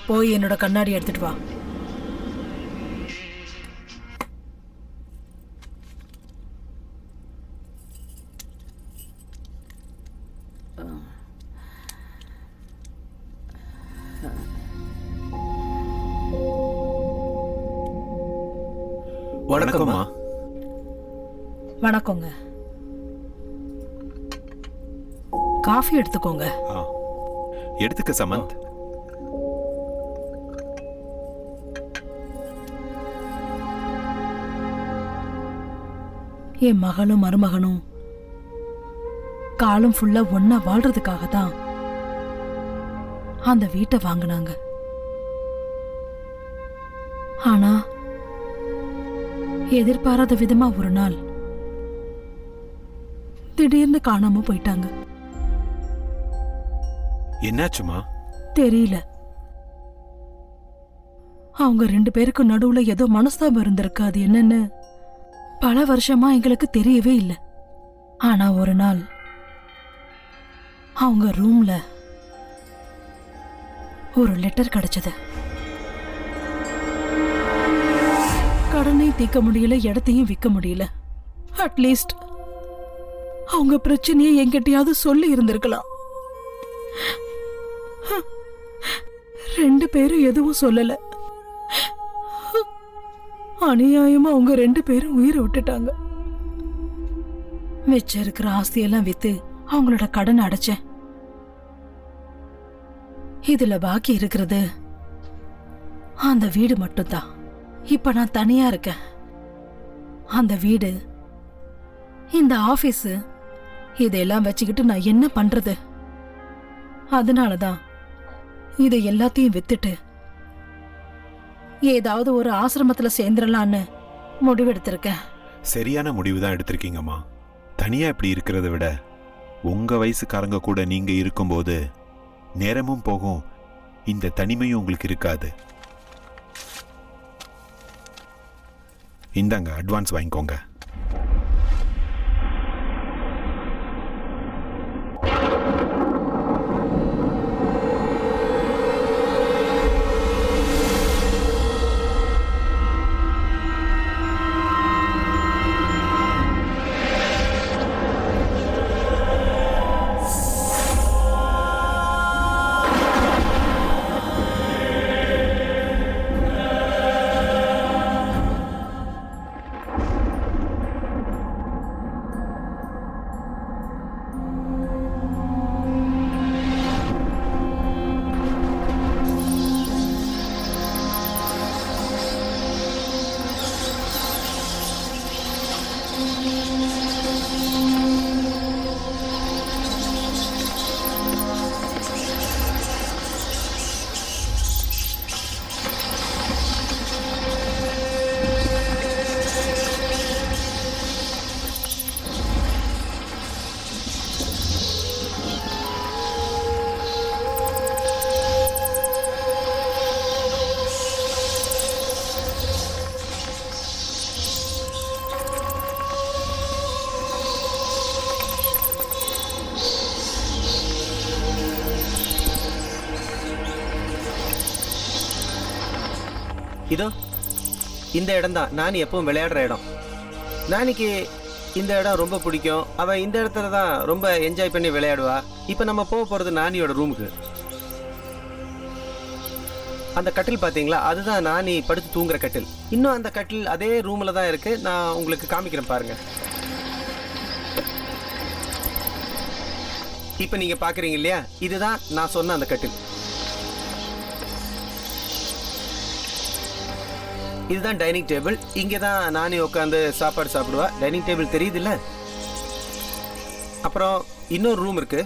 போய் என்னோட கண்ணாடி எடுத்துட்டு வா. வணக்கம்மா. வணக்கங்க. காஃபி எடுத்துக்கோங்க. எடுத்துக்க சமந்த். என் மகளும் மருமகனும் காலம் ஃபுல்லா ஒன்னா வாழ்றதுக்காக தான் அந்த வீட்டை வாங்கினாங்க. ஆனா எதிர்பாராத விதமா ஒரு நாள் திடீர்னு காணாம போயிட்டாங்க. என்னாச்சுமா? தெரியல. அவங்க 2 பேருக்கு நடுவுல ஏதோ மனஸ்தாபம் இருந்திருக்கு. அது என்னன்னு பல வருஷமா எங்களுக்கு தெரியவே இல்லை. ஆனா ஒரு நாள் அவங்க ரூம்ல ஒரு லெட்டர் கிடைச்சது. கடனையும் தீர்க்க முடியல, இடத்தையும் விற்க முடியல. அட்லீஸ்ட் அவங்க பிரச்சனையை என்கிட்டயாவது சொல்லி இருந்திருக்கலாம். 2 பேரும் எதுவும் சொல்லல. அநியாயமா அவங்க 2 பேரும் உயிரை விட்டுட்டாங்க. மிச்சம் இருக்கிற ஆஸ்தியெல்லாம் வித்து அவங்களோட கடன் அடைச்சேன். இதுல பாக்கி இருக்கிறது அந்த வீடு மட்டும்தான். இப்ப நான் தனியா இருக்கேன். அந்த வீடு, இந்த ஆபீஸ், இதெல்லாம் வச்சுக்கிட்டு நான் என்ன பண்றது? அதனாலதான் இதை எல்லாத்தையும் வித்துட்டு ஏதாவது ஒரு ஆசிரமத்துல சேர்ந்துடலான்னு முடிவெடுத்திருக்கேன். சரியான முடிவு தான் எடுத்திருக்கீங்கம்மா. தனியா இப்படி இருக்கிறத விட உங்க வயசுக்காரங்க கூட நீங்க இருக்கும்போது நேரமும் போகும், இந்த தனிமையும் உங்களுக்கு இருக்காது. இந்தாங்க, அட்வான்ஸ் வாங்கிக்கோங்க. இதோ இந்த இடம் தான் நானி எப்பவும் விளையாடுற இடம். நானிக்கு இந்த இடம் ரொம்ப பிடிக்கும். அவள் இந்த இடத்துல தான் ரொம்ப என்ஜாய் பண்ணி விளையாடுவா. இப்போ நம்ம போக போகிறது நானியோட ரூமுக்கு. அந்த கட்டில் பார்த்தீங்களா, அதுதான் நானி படுத்து தூங்குற கட்டில். இன்னும் அந்த கட்டில் அதே ரூமில் தான் இருக்கு. நான் உங்களுக்கு காமிக்கிறேன் பாருங்க. இப்போ நீங்கள் பார்க்குறீங்க இல்லையா, இதுதான் நான் சொன்ன அந்த கட்டில். இதுதான் டைனிங் டேபிள். இங்கே தான் நானே உட்காந்து சாப்பாடு சாப்பிடுவா. டைனிங் டேபிள் தெரியுதுல்ல. அப்புறம் இன்னொரு ரூம் இருக்கு.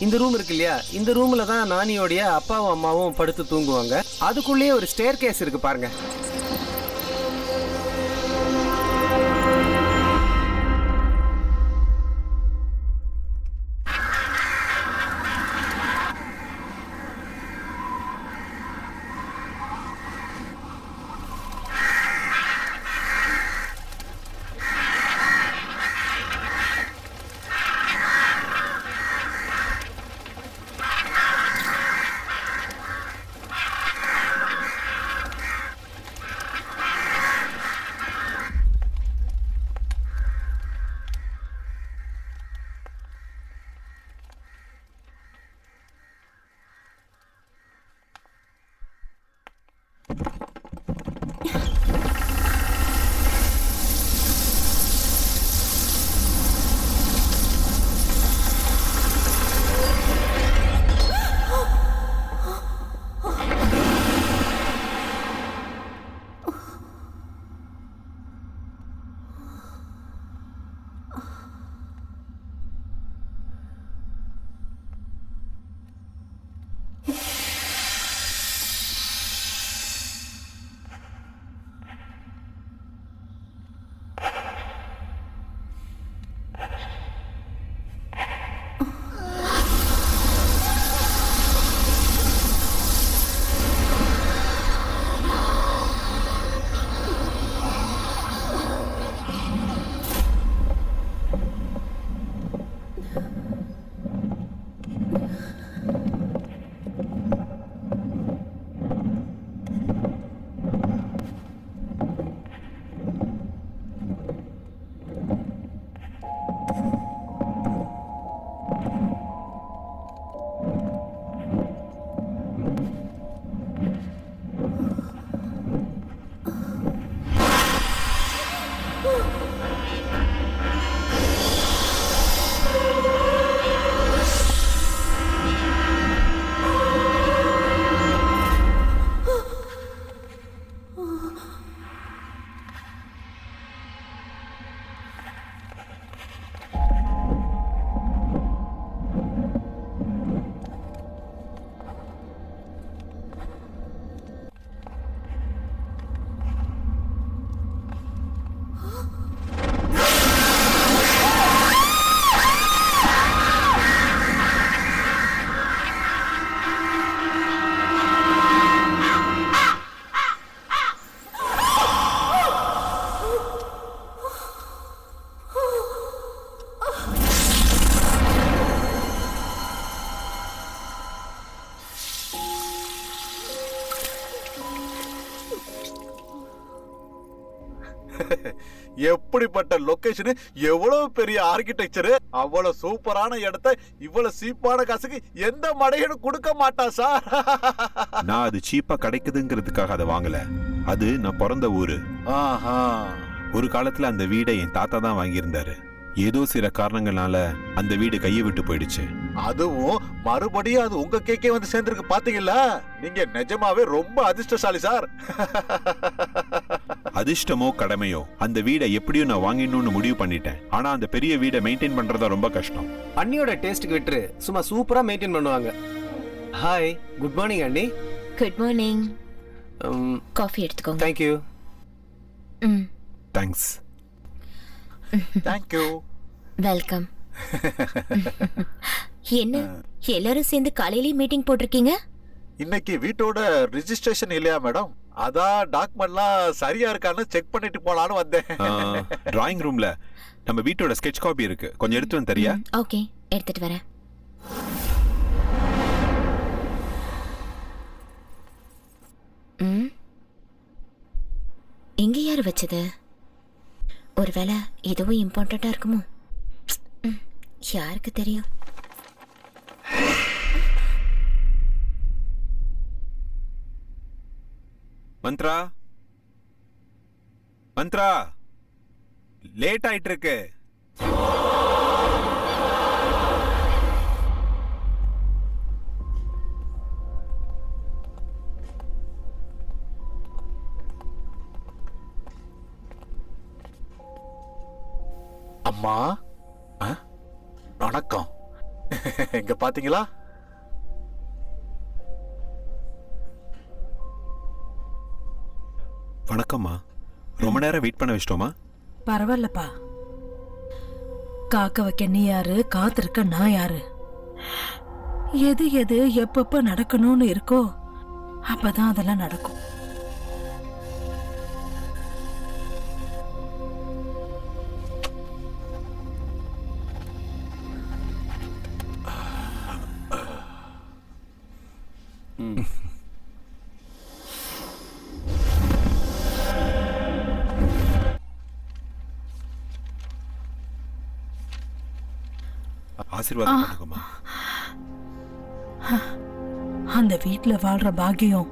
இந்த ரூம் இருக்கு இல்லையா, இந்த ரூமில் தான் நானியோடைய அப்பாவும் அம்மாவும் படுத்து தூங்குவாங்க. அதுக்குள்ளேயே ஒரு ஸ்டேர் கேஸ் இருக்கு பாருங்க. எப்படிப்பட்ட லொகேஷன், எவ்வளவு பெரிய ஆர்கிடெக்சர், அவ்வளவு சூப்பரான இடத்தை இவ்வளவு சீப்பான காசுக்கு எந்த மடையனும் கொடுக்க மாட்டா சார். நான் அது சீப்பா கிடைக்குதுங்கிறதுக்காக அதை வாங்கல. அது நான் பிறந்த ஊரு. ஆஹா. ஒரு காலத்துல அந்த வீடை என் தாத்தா தான் வாங்கியிருந்தாரு. ஏதோ சில காரணங்களால அந்த வீடு கையை விட்டு போயிடுச்சு. அதுவும் மறுபடியும் அது உங்க கேக்கே வந்து சேர்ந்திருக்கு பாத்தீங்களா? நீங்க நிஜமாவே ரொம்ப அதிர்ஷ்டசாலி சார். அதிர்ஷ்டமோ கடமையோ அந்த வீடை எப்படியும் நான் வாங்கிடணும்னு முடிவு பண்ணிட்டேன். ஆனா அந்த பெரிய வீடை மெயின்டைன் பண்றதா ரொம்ப கஷ்டம். அண்ணியோட டேஸ்ட்டுக்கு விட்டுரு, சும்மா சூப்பரா மெயின்டைன் பண்ணுவாங்க. ஹாய், குட் மார்னிங் அண்ணி. Good morning. காஃபி எடுத்துக்கோங்க. தேங்க்யூ. தேங்க்ஸ். தேங்க்யூ. வெல்கம். என்ன எல்லாரும் சேர்ந்து காலையிலேயே மீட்டிங் போட்டிருக்கீங்க? இன்னைக்கு வீட்டோட ரிஜிஸ்ட்ரேஷன் இல்லையா மேடம்? அதான் டாக்குமெண்ட்லாம் சரியா இருக்கான்னு செக் பண்ணிட்டு போலான்னு வந்தேன். டிராயிங் ரூம்ல நம்ம வீட்டோட ஸ்கெட்ச் காப்பி இருக்கு, கொஞ்சம் எடுத்து வந்து தரியா? ஓகே, எடுத்துட்டு வரேன். எங்க யாரு வச்சது? ஒருவேளை இதுவும் இம்பார்ட்டண்டா இருக்குமோ? யாருக்கு தெரியும்? மந்த்ரா, மந்த்ரா, லேட் ஆயிட்டு இருக்கு. அம்மா, வணக்கம். இங்க பாத்தீங்களா? வணக்கம்மா. ரொம்ப நேரம் வெயிட் பண்ண வச்சிட்டோமா? பரவாயில்லப்பா. காக்க வைக்க நீ யாரு, காத்திருக்க நான் யாரு? எது எது எப்பப்ப நடக்கணும்னு இருக்கோ அப்பதான் அதெல்லாம் நடக்கும். ஆசீர்வாதம் பண்ணுங்கம்மா. அந்த வீட்டுல வாழ்ற பாக்கியம்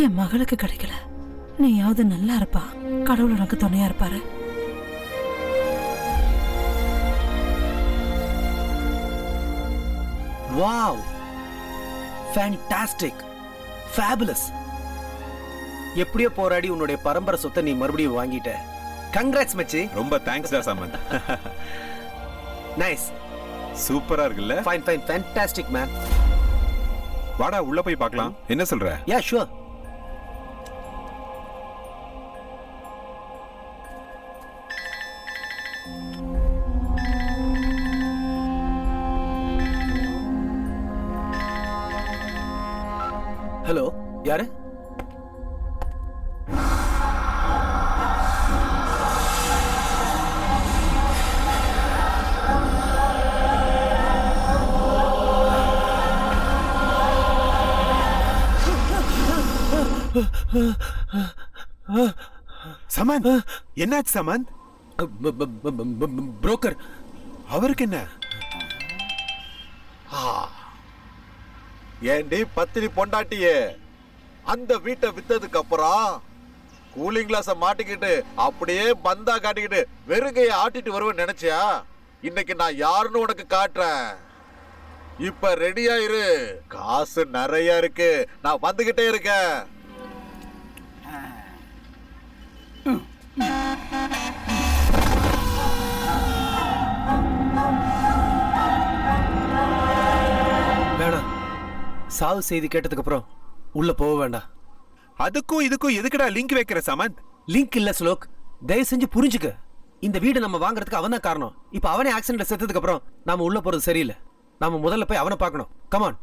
என் மகளுக்கு கிடைக்கல. நீயாவது நல்லா இருப்பா, கடவுள் உனக்கு துணையா இருப்பாரு. Wow, fantastic, fabulous. எப்படியோ போராடி உன்னுடைய பரம்பரை சொத்தை நீ மறுபடியும் வாங்கிட்ட. கங்க்ராட்ஸ் மச்சி. ரொம்ப தேங்க்ஸ் டா சமந்த். நைஸ், சூப்பரா இருக்குல்ல? Fine fine, fantastic man. வாடா உள்ள போய் பார்க்கலாம். என்ன சொல்ற? Yeah sure. ஹலோ, யாரு? சமந்த், என்னாச்சு சமந்த்? புரோக்கர். அவருக்கு என்ன? ஏண்டி பத்தினி பொண்டாட்டியே, அந்த வீட்டை வித்ததுக்கு அப்புறம் கூலிங் கிளாஸ மாட்டிக்கிட்டு அப்படியே பந்தா காட்டிக்கிட்டு வெறுங்கைய ஆட்டிட்டு வருவேன்னு நினைச்சியா? இன்னைக்கு நான் யாருன்னு உனக்கு காட்டுறேன். இப்ப ரெடியா இரு, காசு நிறைய இருக்கு, நான் வந்துகிட்டே இருக்கேன். வேணாம், சாவு செய்தி கேட்டதுக்கு அப்புறம் உள்ள போக வேண்டாம். அதுக்கும் இதுக்கும் எதுக்குடா லிங்க் வைக்கிற சமந்த்? லிங்க் இல்ல ஸ்லோக், தயவு செஞ்சு புரிஞ்சுக்க. இந்த வீடு நம்ம வாங்குறதுக்கு அவன் தான் காரணம். இப்ப அவனே ஆக்சிடென்ட்ல செத்ததுக்கு அப்புறம் நாம உள்ள போறது சரியில்லை. நாம முதல்ல போய் அவனை பார்க்கணும். கமான்.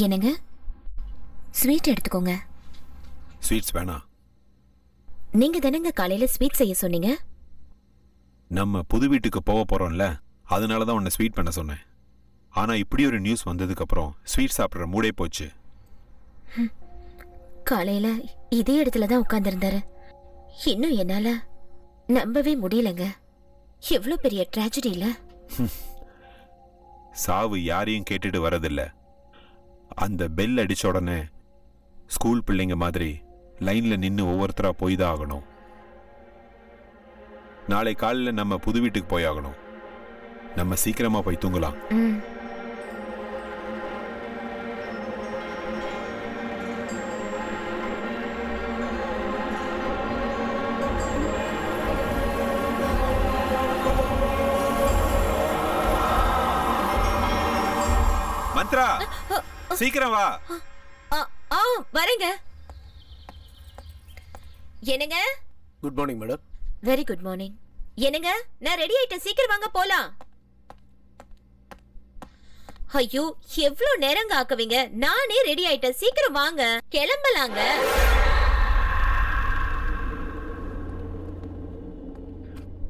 என்னங்க, ஸ்வீட் எடுத்துக்கோங்க. ஸ்வீட்ஸ் வேணாம். நீங்க தானங்க காலையில ஸ்வீட் செய்ய சொன்னீங்க. நம்ம புது வீட்டுக்கு போக போறோம்ல, அதனால தான் உன்னை ஸ்வீட் பண்ண சொன்னேன். ஆனா இப்படி ஒரு நியூஸ் வந்ததுக்கு அப்புறம் ஸ்வீட் சாப்பிட்ற மூடே போச்சு. காலையில இதே இடத்துல தான் உட்கார்ந்திருந்தாரு. இன்னும் என்னால நம்பவே முடியலங்க. எவ்வளவு பெரிய ட்ராஜடி இல்ல. சாவு யாரையும் கேட்டுட்டு வரதில்ல. அந்த பெல் அடிச்ச உடனே ஸ்கூல் பிள்ளைங்க மாதிரி லைன்ல நின்று ஒவ்வொருத்தரா போய் தான் ஆகணும். நாளை காலையில் நம்ம புது வீட்டுக்கு போய் ஆகணும். நம்ம சீக்கிரமா போய் தூங்கலாம். மந்த்ரா, சீக்கிரம் வா. வரேங்க. என்னங்க? Good morning madam. Very good morning. என்னங்க, நான் ரெடி ஆயிட்டேன், சீக்கிரம் வாங்க போலாம். ஐயோ, எவ்வளவு நேரங்க ஆக்குவீங்க? நானே ரெடி ஆயிட்டேன், சீக்கிரம் வாங்க, கிளம்பலாங்க.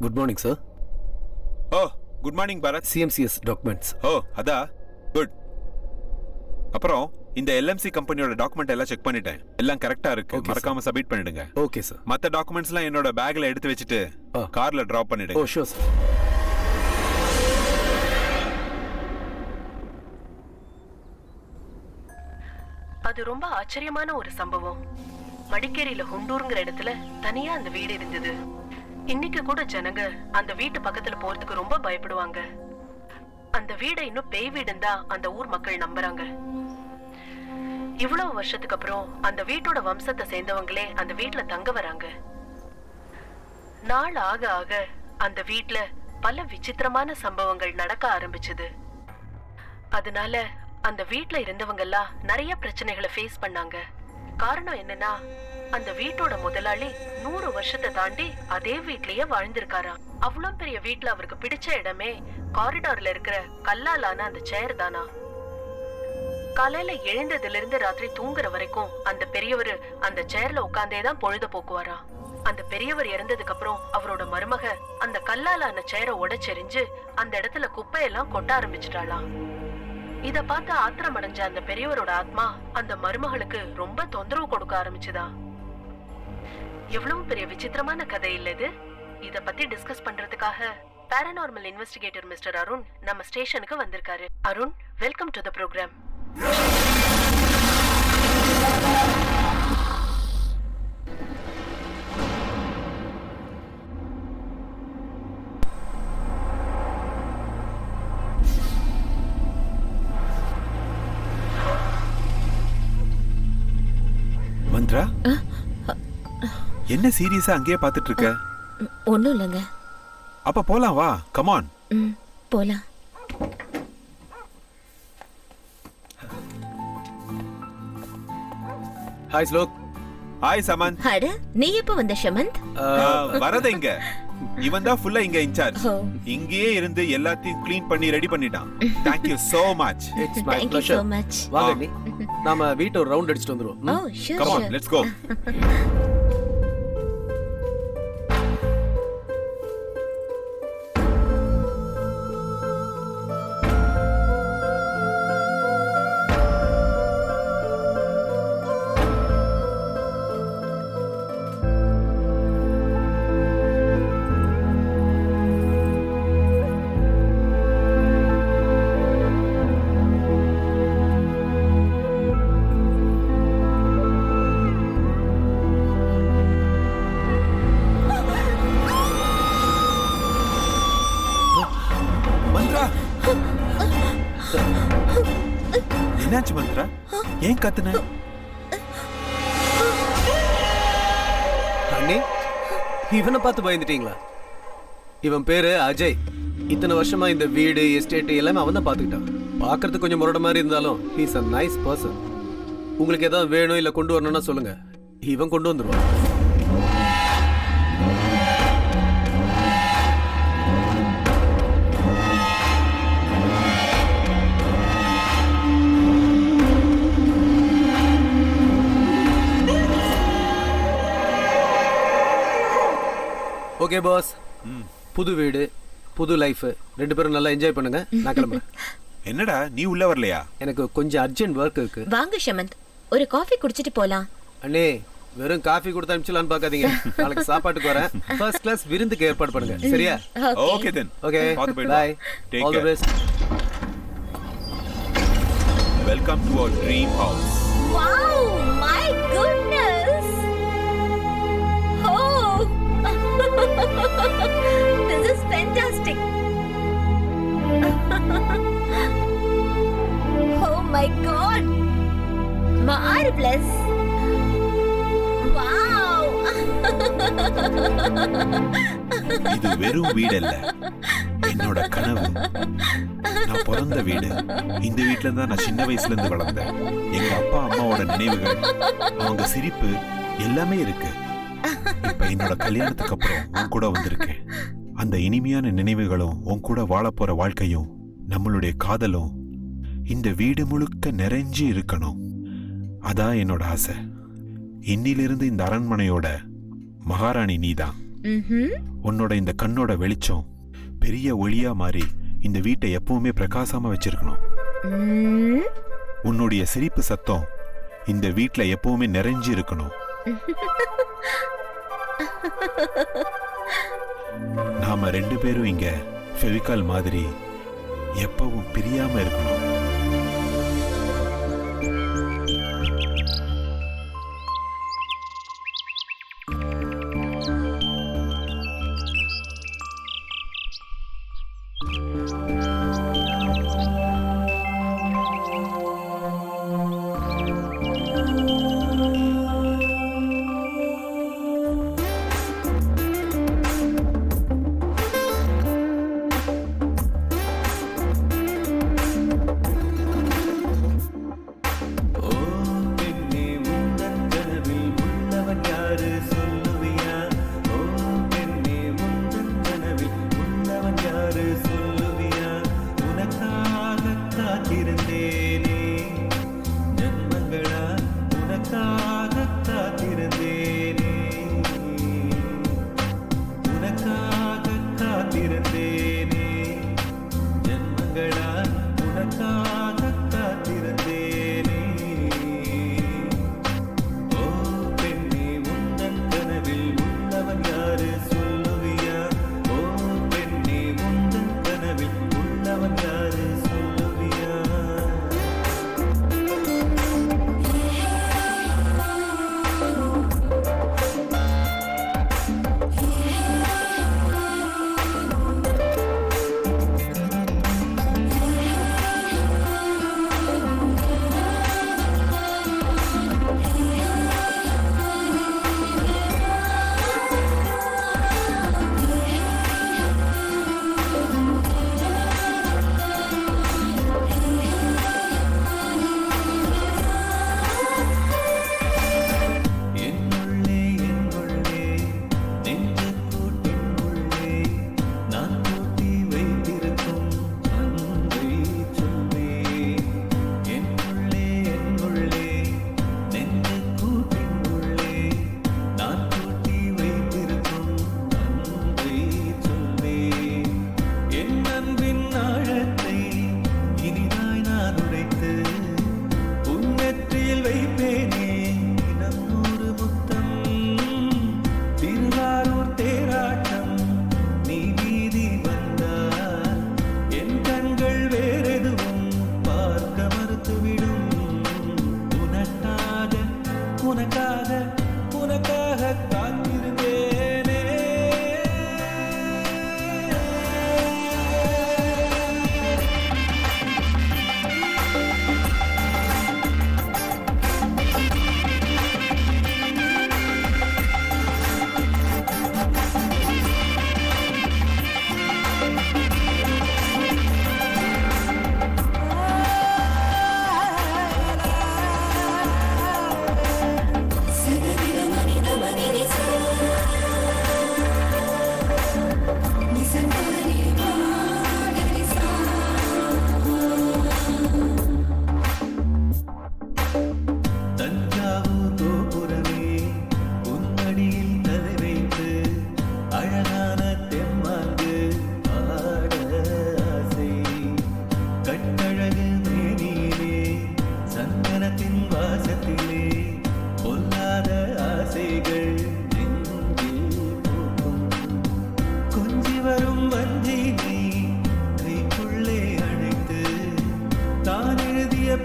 Good morning sir. ஓ, good morning Bharath. CMCS documents. ஓ, அதா குட். அப்புறம் இந்த எல்எம்சி கம்பெனியோட டாக்குமெண்ட் எல்லாம் செக் பண்ணிட்டேன். எல்லாம் கரெக்டா இருக்கு. மறக்காம சப்மிட் பண்ணிடுங்க. Okay sir. மத்த டாக்குமெண்ட்ஸ் எல்லாம் என்னோட பேக்ல எடுத்து வச்சிட்டு கார்ல டிராப் பண்ணிடுங்க. ஓ ஷூர் சார். அது ரொம்ப ஆச்சரியமான ஒரு சம்பவம். மடிக்கேரியில ஹுண்டூருங்கிற இடத்துல தனியா அந்த வீடு இருந்தது. இன்னைக்கு கூட ஜனங்க அந்த வீட்டு பக்கத்துல போறதுக்கு ரொம்ப பயப்படுவாங்க. அந்த வீடை இன்னும் பேய் வீடுன்னு தான் அந்த ஊர் மக்கள் நம்புறாங்க. இவ்வளவு வருஷத்துக்கு அப்புறம் அந்த வீட்டோட வம்சத்தை சேர்ந்தவங்களே அந்த வீட்டுல தங்க வராங்க. நாள் ஆக ஆக அந்த வீட்டுல பல விசித்திரமான சம்பவங்கள் நடக்க ஆரம்பிச்சது. அதனால அந்த வீட்டுல இருந்தவங்க எல்லாம் நிறைய பிரச்சனைகளை ஃபேஸ் பண்ணாங்க. காரணம் என்னன்னா, அந்த வீட்டோட முதலாளி 100 வருஷத்தை தாண்டி அதே வீட்லயே வாழ்ந்திருக்காராம். அவ்வளவு பெரிய வீட்டுல அவருக்கு பிடிச்ச இடமே காரிடார்ல இருக்கிற கல்லாலான அந்த சேர் தானா. காலையில எழுந்ததுல இருந்து ராத்திரி தூங்குற வரைக்கும் அந்த பெரியவர் அந்த சேர்ல உட்கார்ந்தேதான் பொழுத போக்குவாரா. அந்த பெரியவர் இறந்ததுக்கு அப்புறம் அவரோட மருமக அந்த கல்லாலான சேரை உடைச்செறிஞ்சு அந்த இடத்துல குப்பையெல்லாம் கொட்ட ஆரம்பிச்சிட்டாளாம். இத பார்த்து ஆத்திரம் அடைஞ்ச அந்த பெரியவரோட ஆத்மா அந்த மருமகளுக்கு ரொம்ப தொந்தரவு கொடுக்க ஆரம்பிச்சுதா. எவ்வளவு பெரிய விசித்திரமான கதை இல்ல இது. இத பத்தி டிஸ்கஸ் பண்றதுக்காக பாராநார்மல் இன்வெஸ்டிகேட்டர் மிஸ்டர் அருண் நம்ம ஸ்டேஷனுக்கு வந்திருக்காரு. Arun, welcome to the program. Mantra, என்ன சீரியஸா அங்கேயே பார்த்துட்டு இருக்க? ஒண்ணும் இல்லைங்க. அப்ப போலாம் வா, கம் ஆன். போலாம். ஹாய் ஸ்லோக். ஹாய் சமந்த். அட, நீ எப்ப வந்த ஷமந்த்? வரத இங்க இவன் தான் ஃபுல்லா இங்க இன்சார்ஜ். இங்கேயே இருந்து எல்லாத்தையும் க்ளீன் பண்ணி ரெடி பண்ணிட்டான். Thank you so much. It's my Thank you pleasure. so much. வாங்க நீ. நாம வீட்டை ஒரு ரவுண்ட் அடிச்சிட்டு வந்துருவோம். Oh, sure, Come on, sure. let's go. என்னாச்சு மந்த்ரா? ஏன் கத்துன? அண்ணி, இவனை பார்த்து பயந்துட்டீங்களா? இவன் பேரு அஜய். இத்தனை வருஷமா இந்த வீடு எஸ்டேட் எல்லாமே அவன் தான் பார்த்துக்கிட்டான். பார்க்கறதுக்கு கொஞ்சம் முரட மாதிரி இருந்தாலும் ஹீஸ் அ நைஸ் பர்சன். உங்களுக்கு ஏதாவது வேணும் இல்லை கொண்டு வரணும்னா சொல்லுங்க, இவன் கொண்டு வந்துருவான். ஓகே பாஸ், புது வீடு புது லைஃப், 2 பேரும் நல்லா என்ஜாய் பண்ணுங்க. நான் கிளம்புறேன். என்னடா நீ உள்ள வரலையா? எனக்கு கொஞ்சம் அர்ஜென்ட் ஒர்க் இருக்கு. வாங்க ஷமந்த், ஒரு காஃபி குடிச்சிட்டு போலாம். அண்ணே, வெறும் காஃபி கொடுத்து அனுப்பிச்சலான்னு பார்க்காதீங்க. நாளைக்கு சாப்பாட்டுக்கு வரேன். ஃபர்ஸ்ட் கிளாஸ் விருந்துக்கு ஏற்பாடு பண்ணுங்க. சரியா? Okay then. ஓகே, பார்த்து போயிடு. Bye. Take all the care. Best. Welcome to our dream house. Wow, my goodness. Oh. This is fantastic. Oh my god. Marvelous. Wow. இது வெறும் வீடு இல்ல, என்னோட கனவு. நான் பிறந்த வீடு. இந்த வீட்ல தான் நான் சின்ன வயசுல இருந்து வளர்ந்தேன். எங்க அப்பா அம்மாவோட நினைவுகள், அவங்க சிரிப்பு எல்லாமே இருக்கு. இப்ப என்னோட கல்யாணத்துக்கு அப்புறம் உன் கூட வந்திருக்கேன். அந்த இனிமையான நினைவுகளும் உன் கூட வாழ போற வாழ்க்கையும் நம்மளுடைய காதலும் இந்த வீடு முழுக்க நிறைஞ்சு இருக்கணும். அதான் என்னோட ஆசை. இன்னிலிருந்து இந்த அரண்மனையோட மகாராணி நீதான். உன்னோட இந்த கண்ணோட வெளிச்சம் பெரிய ஒளியா மாறி இந்த வீட்டை எப்பவுமே பிரகாசமா வச்சிருக்கணும். உன்னுடைய சிரிப்பு சத்தம் இந்த வீட்ல எப்பவுமே நிறைஞ்சு இருக்கணும். நாம 2 பேரும் இங்க ஃபெவிகால் மாதிரி எப்பவும் பிரியாம இருக்கணும்.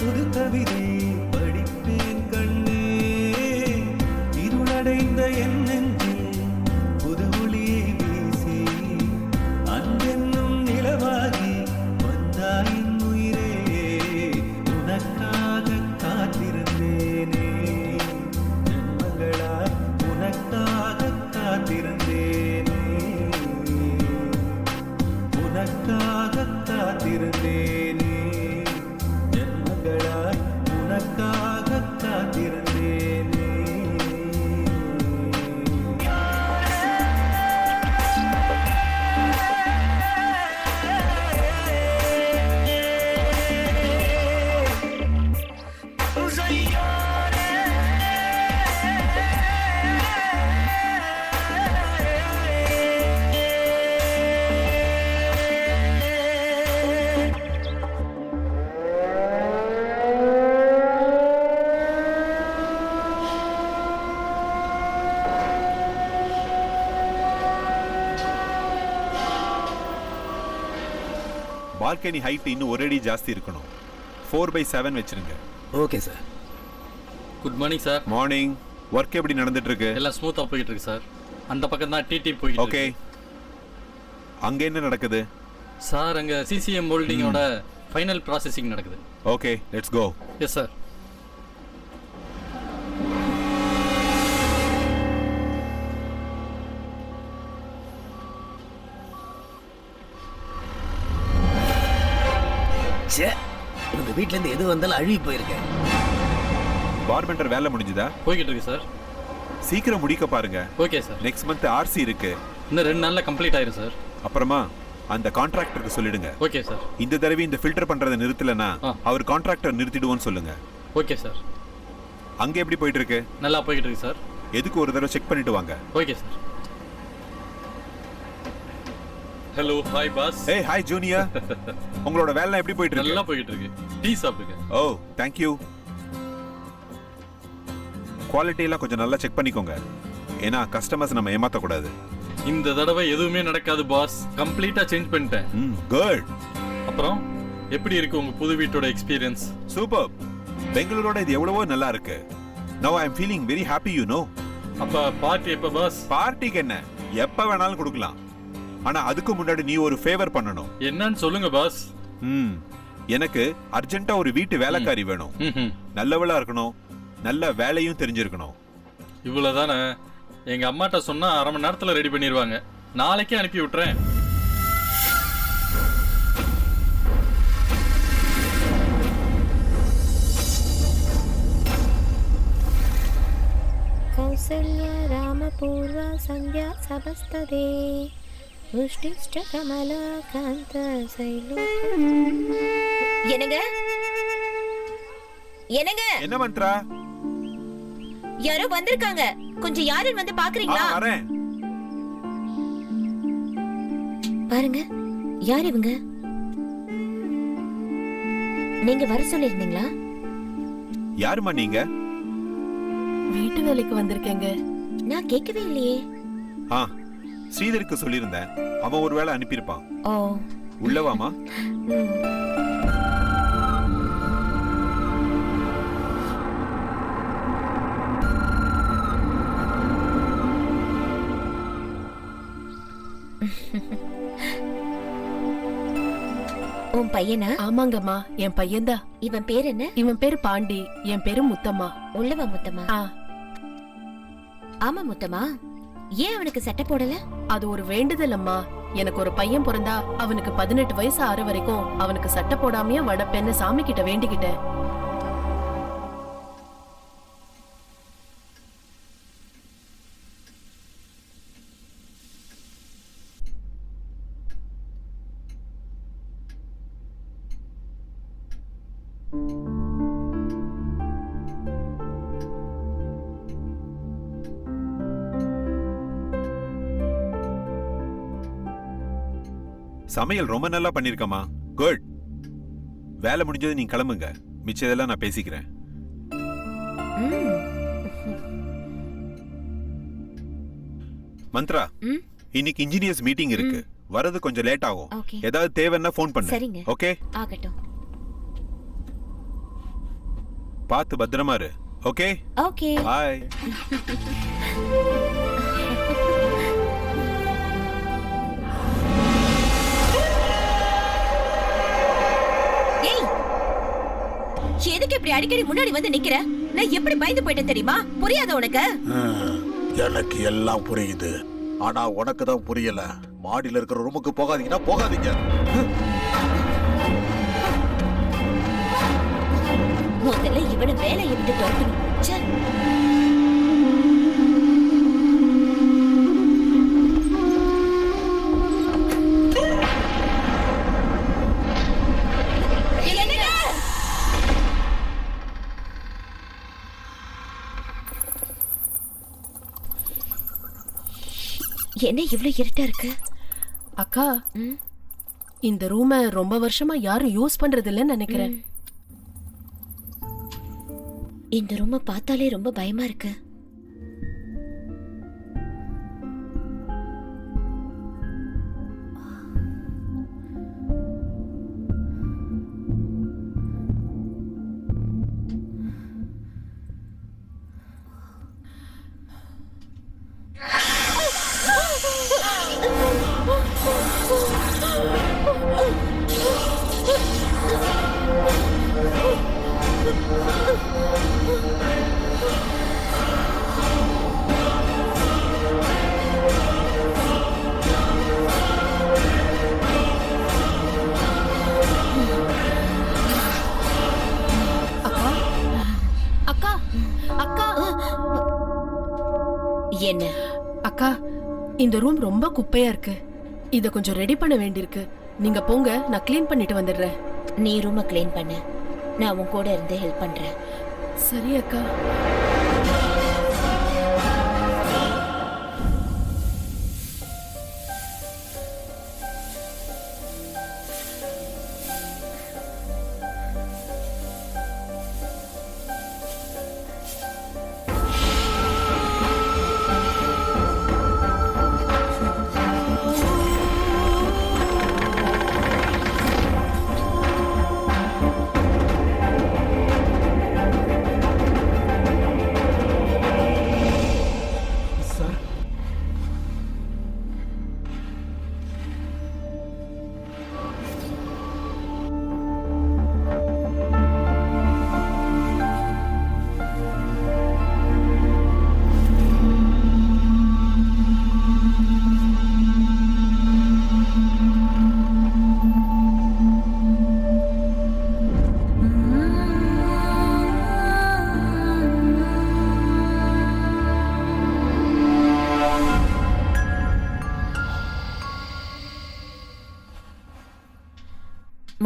புது கவிதை படிப்பேன் கண்ணே. இருளடைந்த என் நெஞ்சில் புது ஒளியை வீசி அன்பென்னும் நிலவாகி வந்தாயின் உயிரே. உனக்காக காத்திருந்தேனே ஜன்மங்களாய் உனக்காக காத்திருந்தேனே. உனக்காக காத்திருந்தேனே ஜன்மங்களாய் உனக்காக காத்திருந்தேனே. பால்கனி ஹைட் இன்னும் ஒரு அடி ஜாஸ்தி இருக்கணும். 4/7 வச்சிருங்க. Okay sir. Good morning sir. Morning. Work எப்படி நடந்துட்டு இருக்கு? எல்லாம் ஸ்மூத்தா போயிட்டு இருக்கு சார். அந்த பக்கம் தான் டிடி போயிட்டு ஓகே. அங்க என்ன நடக்குது? சார் அங்க சிசிஎம் மோல்டிங்கோட ஃபைனல் ப்ராசஸிங் நடக்குது. Okay, let's go. Yes sir. இவங்க வீட்ல இருந்து எது வந்தாலும் அழுகி போயிருக்கேன். பார்பெண்டர் வேலை முடிஞ்சுதா? போய்கிட்டு இருக்கு சார். சீக்கிரம் முடிக்க பாருங்க. Okay sir. Next month RC இருக்கு. இன்னும் 2 நாள்ல கம்ப்ளீட் ஆயிரும் சார். அப்புறமா அந்த கான்ட்ராக்டருக்கு சொல்லிடுங்க. Okay sir. இந்த தடவை இந்த ஃபில்டர் பண்றதை நிறுத்தலனா அவர் கான்ட்ராக்டர் நிறுத்திடுவோன்னு சொல்லுங்க. Okay sir. அங்க எப்படி போயிட்டு இருக்கு? நல்லா போய்கிட்டு இருக்கு சார். எதுக்கு ஒரு தடவை செக் பண்ணிட்டு வாங்க. Okay sir. Hello, hi boss. ஏய், ஹாய் ஜூனியர். உங்களோட வேலை எப்படி போயிட்டு இருக்கு? நல்லா போயிட்டு இருக்கு. டீ சாப்பிடுங்க. ஓ, தேங்க் யூ. குவாலிட்டி எல்லாம் கொஞ்சம் நல்லா செக் பண்ணிக்கோங்க. ஏன்னா கஸ்டமர்ஸ் நம்ம ஏமாத்த கூடாது. இந்த தடவை எதுவுமே நடக்காது பாஸ். கம்ப்ளீட்டா சேஞ்ச் பண்ணிட்டேன். குட். அப்புறம் எப்படி இருக்கு உங்க புது வீட்டோட எக்ஸ்பீரியன்ஸ்? சூப்பர். பெங்களூரோட இது எவ்வளவோ நல்லா இருக்கு. Now I am feeling very happy, you know. அப்ப பார்ட்டி எப்ப பாஸ்? பார்ட்டிக்கு என்ன, எப்ப வேணாலும் கொடுக்கலாம். ஆனா அதுக்கு முன்னாடி நீ ஒரு ஃபேவர் பண்ணணும். என்னன்னு சொல்லுங்க பாஸ். எனக்கு அர்ஜென்ட்டா ஒரு வீட்டு வேலைக்காரி வேணும். நல்லவளா இருக்கணும், நல்ல வேலையும் தெரிஞ்சிருக்கணும். இவ்வளவுதானே? எங்க அம்மாட்ட சொன்னா 1/2 மணி நேரத்துல ரெடி பண்ணிடுவாங்க. நாளைக்கே அனுப்பி விட்டுறேன். கௌசல்யா ராமபூர்வ சந்தியா சபஸ்ததே புஷ்டிஷ்ட கமலா காந்த சைலோ. என்னங்க என்னங்க? என்ன மந்த்ரா? யாரோ வந்திருக்காங்க. கொஞ்சம் யாருன்னு வந்து பாக்குறீங்களா? வரேன். பாருங்க, யார் இவங்க? நீங்க வர சொல்லிருந்தீங்களா? யாருமா நீங்க? வீட்டு வேலைக்கு வந்திருக்கேங்க. நான் கேட்கவே இல்லையே. ஸ்ரீதருக்கு சொல்லியிருந்தேன். அவன் ஒருவேளை அனுப்பியிருப்பான். ஓ, உள்ளவாமா. உன் பையனா? ஆமாங்கம்மா, என் பையன்தான். இவன் பேர் என்ன? இவன் பேரு பாண்டி, என் பேரு முத்தம்மா. உள்ளவா முத்தம்மா? ஆமா முத்தம்மா. ஏன் அவனுக்கு சட்டை போடல? அது ஒரு வேண்டுதல் அம்மா. எனக்கு ஒரு பையன் பிறந்தா அவனுக்கு 18 வயசு ஆற வரைக்கும் அவனுக்கு சட்டை போடாமையே வளர்ப்பேன்னு சாமி கிட்ட வேண்டிக்கிட்டேன். சமையல் ரொம்ப நல்லா பண்ணிருக்கமா. குட். வேலை முடிஞ்சது நீங்க கிளம்புங்க. மிச்சதெல்லாம் நான் பேசிக்கிறேன். மந்த்ரா, இன்னைக்கு இன்ஜினியர்ஸ் மீட்டிங் இருக்கு. வரது கொஞ்சம் லேட் ஆகும். ஏதாவது தேவைன்னா ஃபோன் பண்ணு. சரிங்க. ஓகே? ஆகட்டும். பார்த்து பத்திரமா இரு. Okay okay. பாய். ஏய், எதுக்கு இப்படி அடிக்கடி முன்னாடி வந்து நிக்கிற? நான் எப்படி பயந்து போயிட்டேன் தெரியுமா? புரியாத உனக்கு? எனக்கு எல்லாம் புரியுது, ஆனா உனக்கு தான் புரியல. மாடியில இருக்கிற ரூமுக்கு போகாதீங்கன்னா போகாதீங்க. முதல்ல இவனை வேலையை விட்டு துரத்தணும். ச்சே. என்ன இவ்ளோ இருட்டா இருக்கு? அக்கா, இந்த ரூமை ரொம்ப வருஷமா யாரும் யூஸ் பண்றது இல்லைன்னு நினைக்கிறேன். இந்த ரூமை பார்த்தாலே ரொம்ப பயமா இருக்கு. அக்கா, அக்கா, என்ன? அக்கா, இந்த ரூம் ரொம்ப குப்பையா இருக்கு. இத கொஞ்சம் ரெடி பண்ண வேண்டியிருக்கு. நீங்க போங்க, நான் க்ளீன் பண்ணிட்டு வந்துடுறேன். நீ ரூமை க்ளீன் பண்ணு, நான் உன் கூட இருந்து ஹெல்ப் பண்றேன். சரி அக்கா.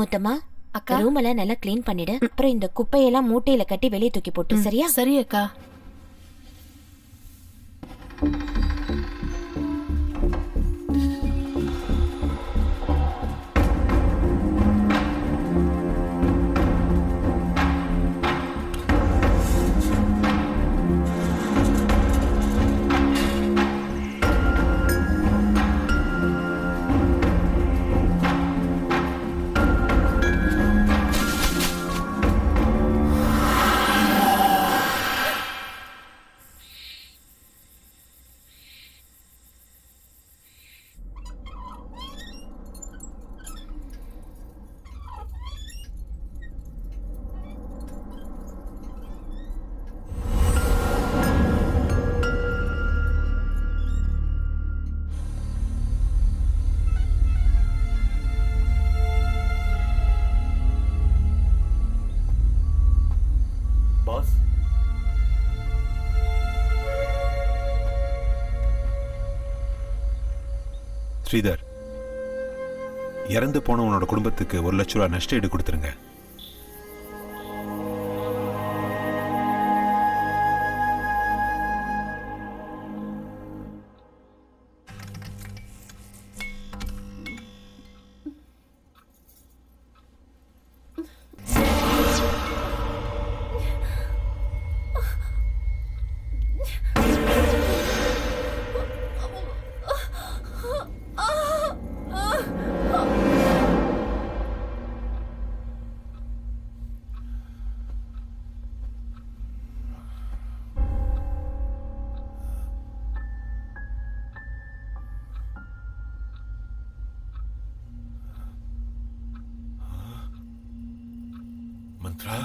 மொத்தமா அக்கா, ரூம் எல்லாம் நல்லா க்ளீன் பண்ணிடு. அப்புறம் இந்த குப்பையெல்லாம் மூட்டையில கட்டி வெளியே தூக்கி போட்டு, சரியா? சரி அக்கா. பாஸ், ஸ்ரீதர், இறந்து போனவனோட குடும்பத்துக்கு 1 லட்ச ரூபா நஷ்ட ஈடு கொடுத்துருங்க. ருத்ரா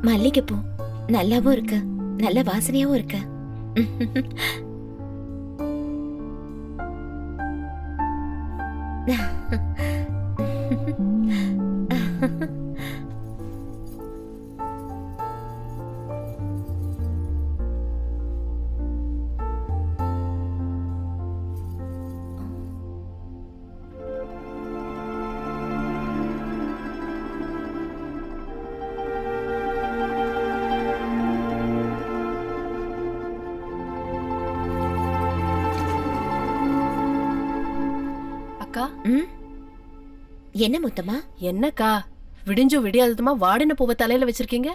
மல்லிகைப்பூ நல்லாவும் இருக்கு, நல்ல வாசனையாவும் இருக்கு. அக்கா, ம்? என்ன முத்தமா? என்னக்கா விடிஞ்சும் விடியாததுமா வாடின பூவை தலையில வச்சிருக்கீங்க?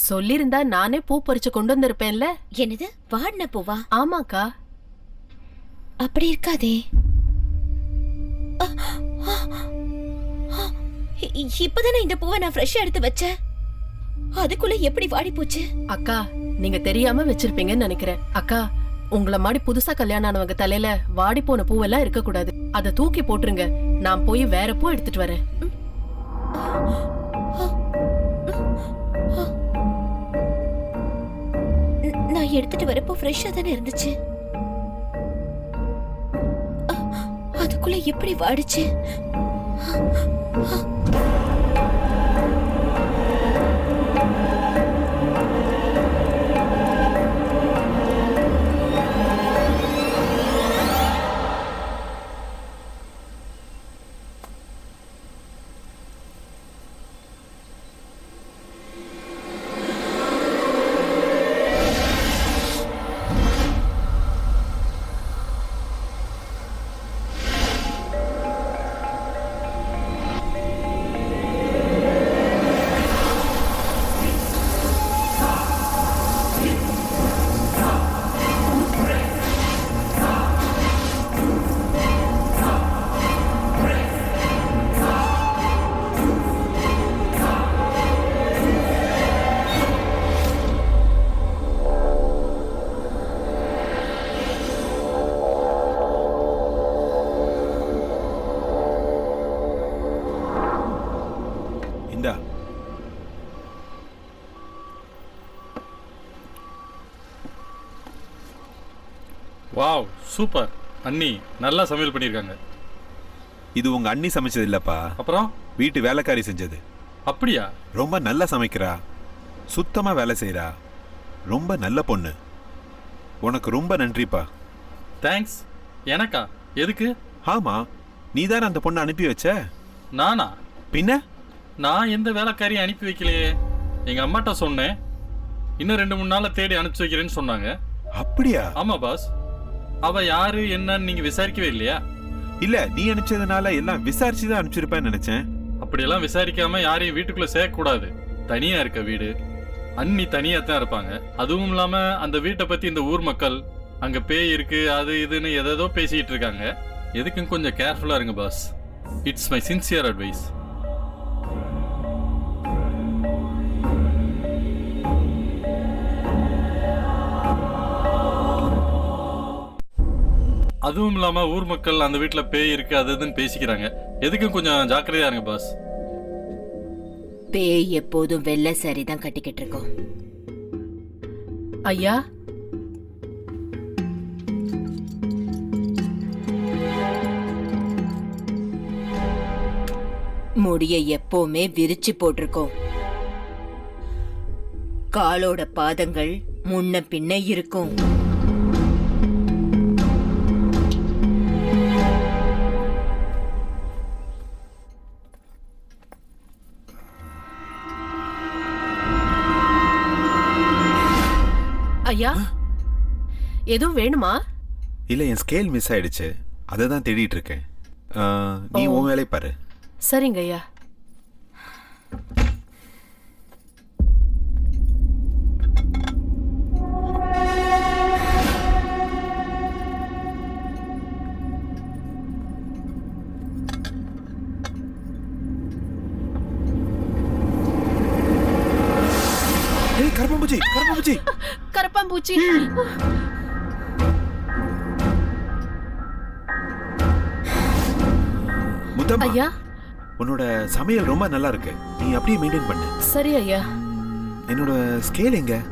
சொல்லிருந்தா நானே பூ பறிச்சு கொண்டு வந்திருப்பேன்ல. என்னது வாடின பூவா? ஆமாக்கா. அப்படி இருக்காதே. இப்பதானே இந்த பூவை நான் ஃப்ரெஷ்ஷா எடுத்து வச்சேன். அதுக்குள்ள எப்படி வாடி போச்சு? அக்கா, நீங்க தெரியாம வச்சிருப்பீங்கன்னு நினைக்கிறேன். அக்கா, உங்கள மாதிரி புதுசா கல்யாணம் ஆனவங்க தலையில வாடி போன பூவெல்லாம் இருக்க கூடாது. அதை தூக்கி போட்டுருங்க. நான் போய் வேற பூ எடுத்துட்டு வரேன். நான் எடுத்துட்டு வரப்போ ஃப்ரெஷ்ஷா தானே இருந்துச்சு. அதுக்குள்ள எப்படி வாடிச்சு? இந்தா. Wow, super. அண்ணி நல்லா சமையல் பண்ணியிருக்காங்க. இது உங்க அண்ணி சமைச்சது இல்லப்பா, அப்புறம் வீட்டு வேலைக்காரி செஞ்சது. அப்படியா? ரொம்ப நல்லா சமைக்கிறா, சுத்தமா வேலை செய்றா, ரொம்ப நல்ல பொண்ணு. உனக்கு ரொம்ப நன்றிப்பா. தேங்க்ஸ். எனக்கா? எதுக்கு? ஆமா, நீதானே அந்த பொண்ணை அனுப்பி வச்ச. நானா? பின்ன நான் எந்த வேலைக்காரியும் அனுப்பி வைக்கலையே. எங்க அம்மாட்ட சொன்னேன், இன்னும் 2-3 நாள்ல தேடி அனுப்பிச்சு வைக்கிறேன்னு சொன்னாங்க. அப்படியா? ஆமா பாஸ். அவ யாரு என்னன்னு நீங்க விசாரிக்கவே இல்லையா? இல்ல, நீ அனுப்பிச்சதுனால எல்லாம் விசாரிச்சுதான் அனுப்பிச்சிருப்பேன்னு நினைச்சேன். அப்படியெல்லாம் விசாரிக்காம யாரையும் வீட்டுக்குள்ள சேர்க்க கூடாது. தனியா இருக்க வீடு, அண்ணி தனியா தான் இருப்பாங்க. அதுவும் இல்லாம அந்த வீட்டை பத்தி இந்த ஊர் மக்கள் அங்க பேய் இருக்கு அது இதுன்னு எதோ பேசிட்டு இருக்காங்க. எதுக்கும் கொஞ்சம் கேர்ஃபுல்லா இருங்க boss. It's my sincere advice. அதுவும் இல்லாம ஊர் மக்கள் அந்த வீட்டுல பேய் இருக்கு அது இதுன்னு பேசிக்கிறாங்க. எதுக்கும் கொஞ்சம் ஜாக்கிரதையா இருங்க பாஸ். பேய் எப்போதும் வெள்ளை சாரி தான் கட்டிக்கிட்டு இருக்கோம். ஐயா, முடிய எப்பவுமே விரிச்சு போட்டிருக்கோம். காலோட பாதங்கள் முன்ன பின்ன இருக்கும். ஐயா, எதுவும் வேணுமா? இல்ல, என் ஸ்கேல் மிஸ் ஆயிடுச்சு, அதை தான் தேடிட்டு இருக்கேன். நீ உன் வேலையை பாரு. சரிங்க ஐயா. கருப்பாம்பூச்சி, கருப்பாம்பூச்சி, கரப்பாம்பூச்சி. முத்தம்மா, ஐயா, உன்னோட சமையல் ரொம்ப நல்லா இருக்கு, நீ அப்படியே மெயின்டைன் பண்ணு. சரி ஐயா. என்னோட ஸ்கேல் எங்க?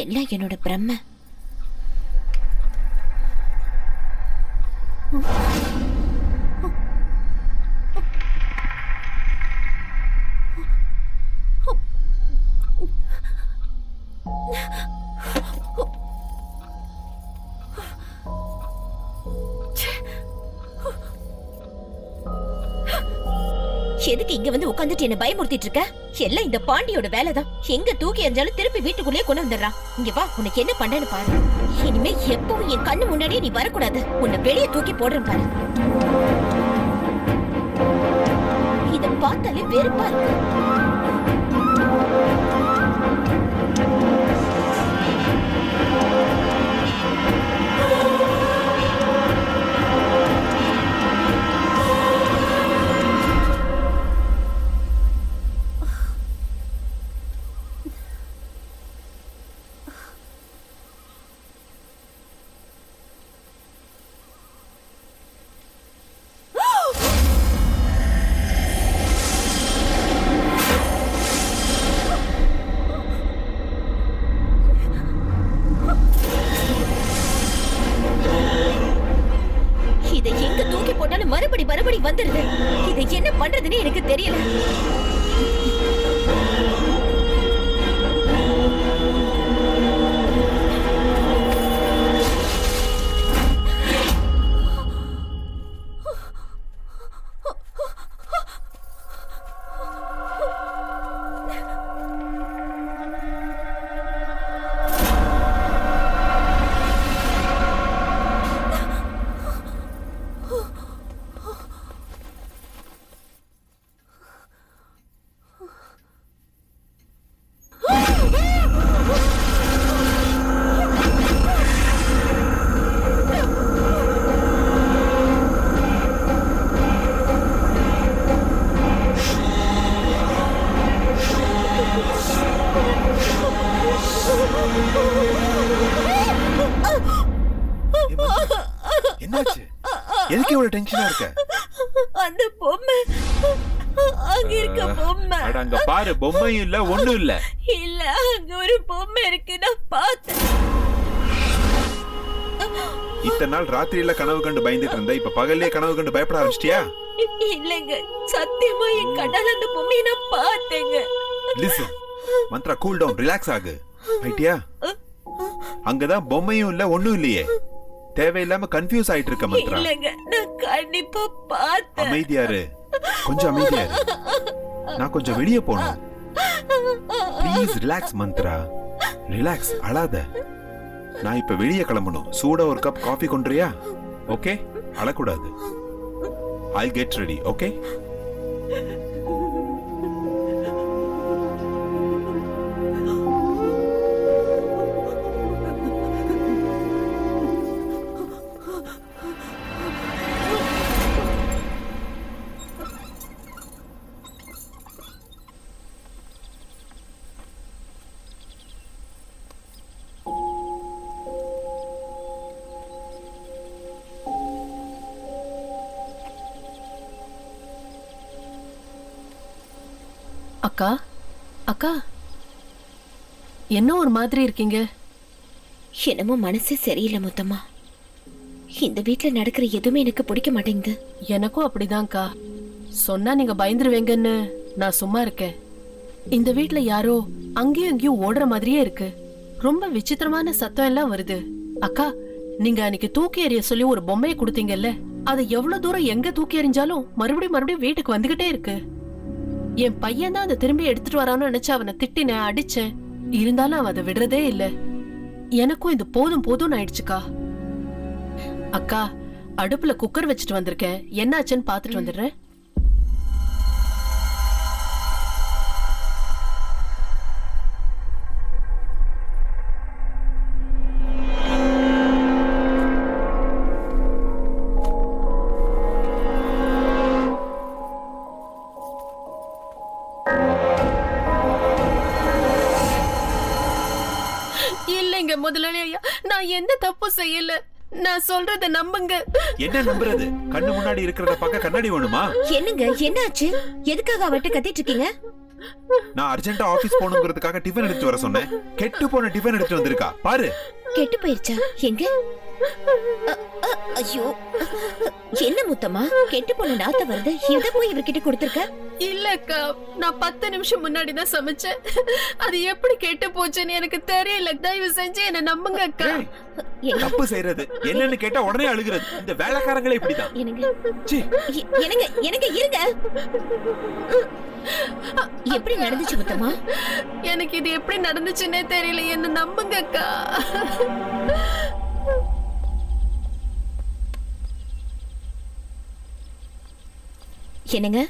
எல்லாம் என்னோட பிரம்ம. எதுக்கு இங்க வந்து உட்காந்துட்டு என்ன பயமுறுத்திட்டு இருக்க? எல்லாம் இந்த பாண்டியோட வேலைதான். எங்க தூக்கி எறிஞ்சாலும் திருப்பி வீட்டுக்குள்ளேயே கொண்டு வந்துடுறான். இங்க வா, உனக்கு என்ன பண்றேன்னு பாரு. இனிமே எப்பவும் என் கண்ணு முன்னாடியே நீ வரக்கூடாது. உன்னை வெளியே தூக்கி போடுறேன் பாரு. இத பார்த்தாலே வெறுப்பா இருக்கு. மறுபடி வந்துருது. இதை என்ன பண்றதுன்னு எனக்கு தெரியல. என்னாச்சு? எதுக்கு இவ்வளவு டென்ஷனா இருக்க? அந்த பொம்மை அங்க இருக்க பொம்மை. அட அங்க பாரு, பொம்மையும் இல்ல ஒண்ணும் இல்ல. இல்ல, அங்க ஒரு பொம்மை இருக்கு, நான் பார்த்தேன். இத்தனை நாள் ராத்திரியில கனவு கண்டு பயந்துட்டு இருந்த, இப்ப பகல்லே கனவு கண்டு பயப்பட ஆரம்பிச்சிட்டியா? இல்லங்க, சத்தியமா என் கண்ணால அந்த பொம்மையை நான் பார்த்தேங்க. Listen Mantra, cool down, relax ஆகு. ஐட்டியா? அங்கதான் பொம்மையும் இல்ல ஒண்ணும் இல்லையே. தேவையில்லாம கன்ஃபியூஸ் ஆயிட்டு இருக்க மந்த்ரா. இல்லங்க, நான் கண்டிப்பா பார்த்தேன். அமைதியாரு, கொஞ்சம் அமைதியாரு. நான் கொஞ்சம் வெளியே போகணும். ப்ளீஸ் ரிலாக்ஸ் மந்த்ரா, ரிலாக்ஸ், அழாத. நான் இப்ப வெளியே கிளம்பணும். சூடா ஒரு கப் காஃபி கொண்டுறியா? ஓகே, அழக்கூடாது. I'll get ready, okay? அக்கா அக்கா என்ன ஒரு மாதிரி இருக்கீங்க? என்னமோ மனசே சரியில்லை முத்தம்மா. இந்த வீட்ல நடக்கிற எதுவுமே எனக்கு பிடிக்க மாட்டேங்குது. எனக்கும் அப்படிதான்க்கா. சொன்னா நீங்க பயந்துருவீங்கன்னு நான் சும்மா இருக்கேன். இந்த வீட்ல யாரோ அங்கேயும் இங்கேயும் ஓடுற மாதிரியே இருக்கு. ரொம்ப விசித்திரமான சத்தம் எல்லாம் வருது. அக்கா, நீங்க அன்னைக்கு தூக்கி எறிய சொல்லி ஒரு பொம்மையை கொடுத்தீங்கல்ல, அதை எவ்வளவு தூரம் எங்க தூக்கி எறிஞ்சாலும் மறுபடியும் வீட்டுக்கு வந்துகிட்டே இருக்கு. என் பையன் தான் அதை திரும்பி எடுத்துட்டு வரான்னு நினைச்சு அவனை திட்டினேன், அடிச்சேன். இருந்தாலும் அவன் அதை விடுறதே இல்ல. எனக்கும் இது போதும் போதும்னு ஆயிடுச்சுக்கா. அக்கா, அடுப்புல குக்கர் வச்சுட்டு வந்திருக்கேன், என்னாச்சுன்னு பாத்துட்டு வந்துடுறேன். இல்லைங்க முதலாளி ஐயா, நான் எந்த தப்பும் செய்யல. நான் சொல்றத நம்புங்க. என்ன நம்புறது? கண்ணு முன்னாடி இருக்கிறத பார்க்க கண்ணாடி வேணுமா? என்னங்க, என்னாச்சு? எதுக்காக அவட்ட கத்திட்டு இருக்கீங்க? நான் அர்ஜென்ட்டா ஆபீஸ் போகணுங்கிறதுக்காக டிஃபன் எடுத்து வர சொன்னேன். கெட்டு போன டிஃபன் எடுத்து வந்திருக்கா பாரு. கெட்டு போயிருச்சா? எங்க? ஐயோ, என்ன முத்தம்மா, கெட்டு போன நாத்த வருது. இத போய் இவர்கிட்ட கொடுத்திருக்க? இல்லக்கா, நான் 10 நிமிஷம் முன்னாடி தான் சமைச்சேன். அது எப்படி கெட்டு போச்சுன்னு எனக்கு தெரியல. தயவு செஞ்சு என்ன நம்புங்க அக்கா. தப்பு செய்யறது என்னன்னு கேட்டா உடனே அழுகிறது. இந்த வேலைக்காரங்களே இப்படிதான். எனக்கு இருங்க. எப்படி நடந்துச்சு முத்தம்மா? எனக்கு இது எப்படி நடந்துச்சுன்னே தெரியல. என்ன நம்புங்க அக்கா. என்னங்க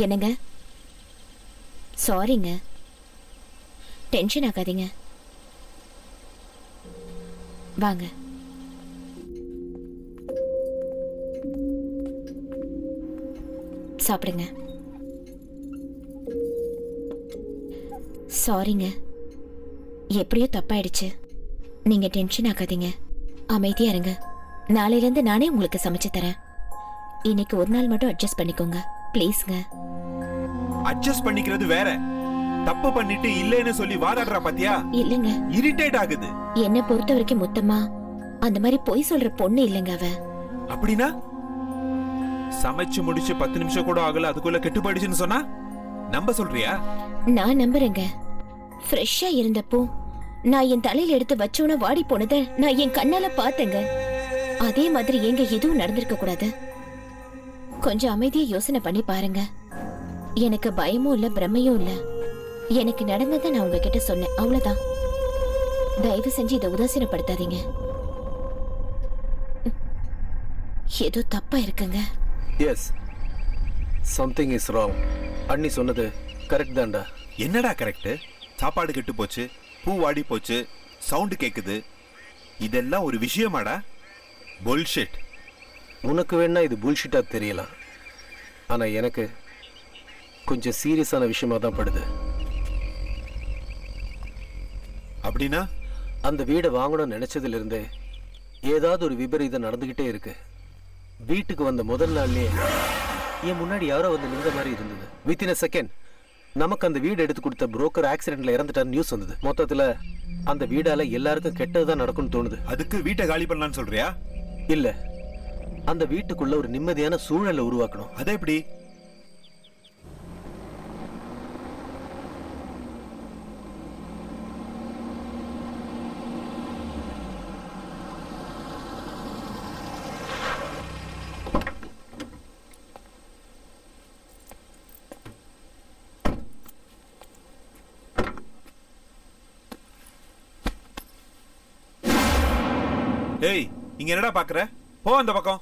என்னங்க, சாரிங்க. டென்ஷன் ஆகாதீங்க. வாங்க. சாப்பிடுங்க. சாரிங்க, எப்படியோ தப்பாயிடுச்சு. நீங்க டென்ஷன் ஆகாதீங்க, அமைதியா இருங்க. நாளையில இருந்து நானே உங்களுக்கு சமைச்சு தரேன். இன்னைக்கு ஒரு நாள் மட்டும் அட்ஜஸ்ட் பண்ணிக்கோங்க ப்ளீஸ்ங்க. அட்ஜஸ்ட் பண்ணிக்கிறது வேற, தப்பு பண்ணிட்டு இல்லைன்னு சொல்லி வாதாடுறா பாத்தியா? இல்லங்க, இரிட்டேட் ஆகுது. என்ன பொறுத்த வரைக்கும் முத்தம்மா அந்த மாதிரி பொய் சொல்ற பொண்ணு இல்லங்க அவ. அப்படின்னா சமைச்சு முடிச்சு 10 நிமிஷம் கூட ஆகல, அதுக்குள்ள கெட்டு போயிடுச்சுன்னு சொன்னா நம்ப சொல்றியா? நான் நம்புறேங்க. ஃப்ரெஷ்ஷா இருந்தப்போ நான் என் தலையில எடுத்து வச்சோன வாடி போனதை நான் என் கண்ணால பார்த்தேங்க. அதே மாதிரி எங்க எதுவும் நடந்திருக்க கூடாது. கொஞ்சம் அமைதியா யோசனை பண்ணி பாருங்க. எனக்கு பயமும் இல்ல, பிரமையும் இல்ல. எனக்கு நடந்ததை நான் உங்ககிட்ட சொன்னேன், அவ்வளவுதான். தயவு செஞ்சு இதை உதாசீனப்படுத்தாதீங்க. ஏதோ தப்பா இருக்குங்க. Yes, something is wrong. அண்ணி சொன்னது கரெக்ட் தான்டா. என்னடா கரெக்ட்? சாப்பாடு கெட்டு போச்சு, பூ வாடி போச்சு, சவுண்ட் கேக்குது. இதெல்லாம் ஒரு விஷயமாடா? புல்ஷிட். உனக்கு வேணா இது புல்ஷிட்டா தெரியலாம், ஆனா எனக்கு கொஞ்சம் சீரியஸான விஷயமா தான் படுது. அப்படின்னா அந்த வீடை வாங்கணும்னு நினைச்சதுல இருந்தே ஏதாவது ஒரு விபரீதம் நடந்துகிட்டே இருக்கு. வீட்டுக்கு வந்த முதல் நாள்லயே என் முன்னாடி யாரோ வந்து நின்ற மாதிரி இருந்தது. வித்தின் a செகண்ட் நமக்கு அந்த வீடு எடுத்து கொடுத்த புரோக்கர் ஆக்சிடென்ட்ல இறந்துட்டார் நியூஸ் வந்தது. மொத்தத்துல அந்த வீடால எல்லாருக்கும் கெட்டதுதான் நடக்கும்னு தோணுது. அதுக்கு வீட்டை காலி பண்ணலாம்னு சொல்றியா? இல்ல, அந்த வீட்டுக்குள்ள ஒரு நிம்மதியான சூழலை உருவாக்கணும். அது எப்படி? ஏய், இங்க என்னடா பாக்குற? போ அந்த பக்கம்.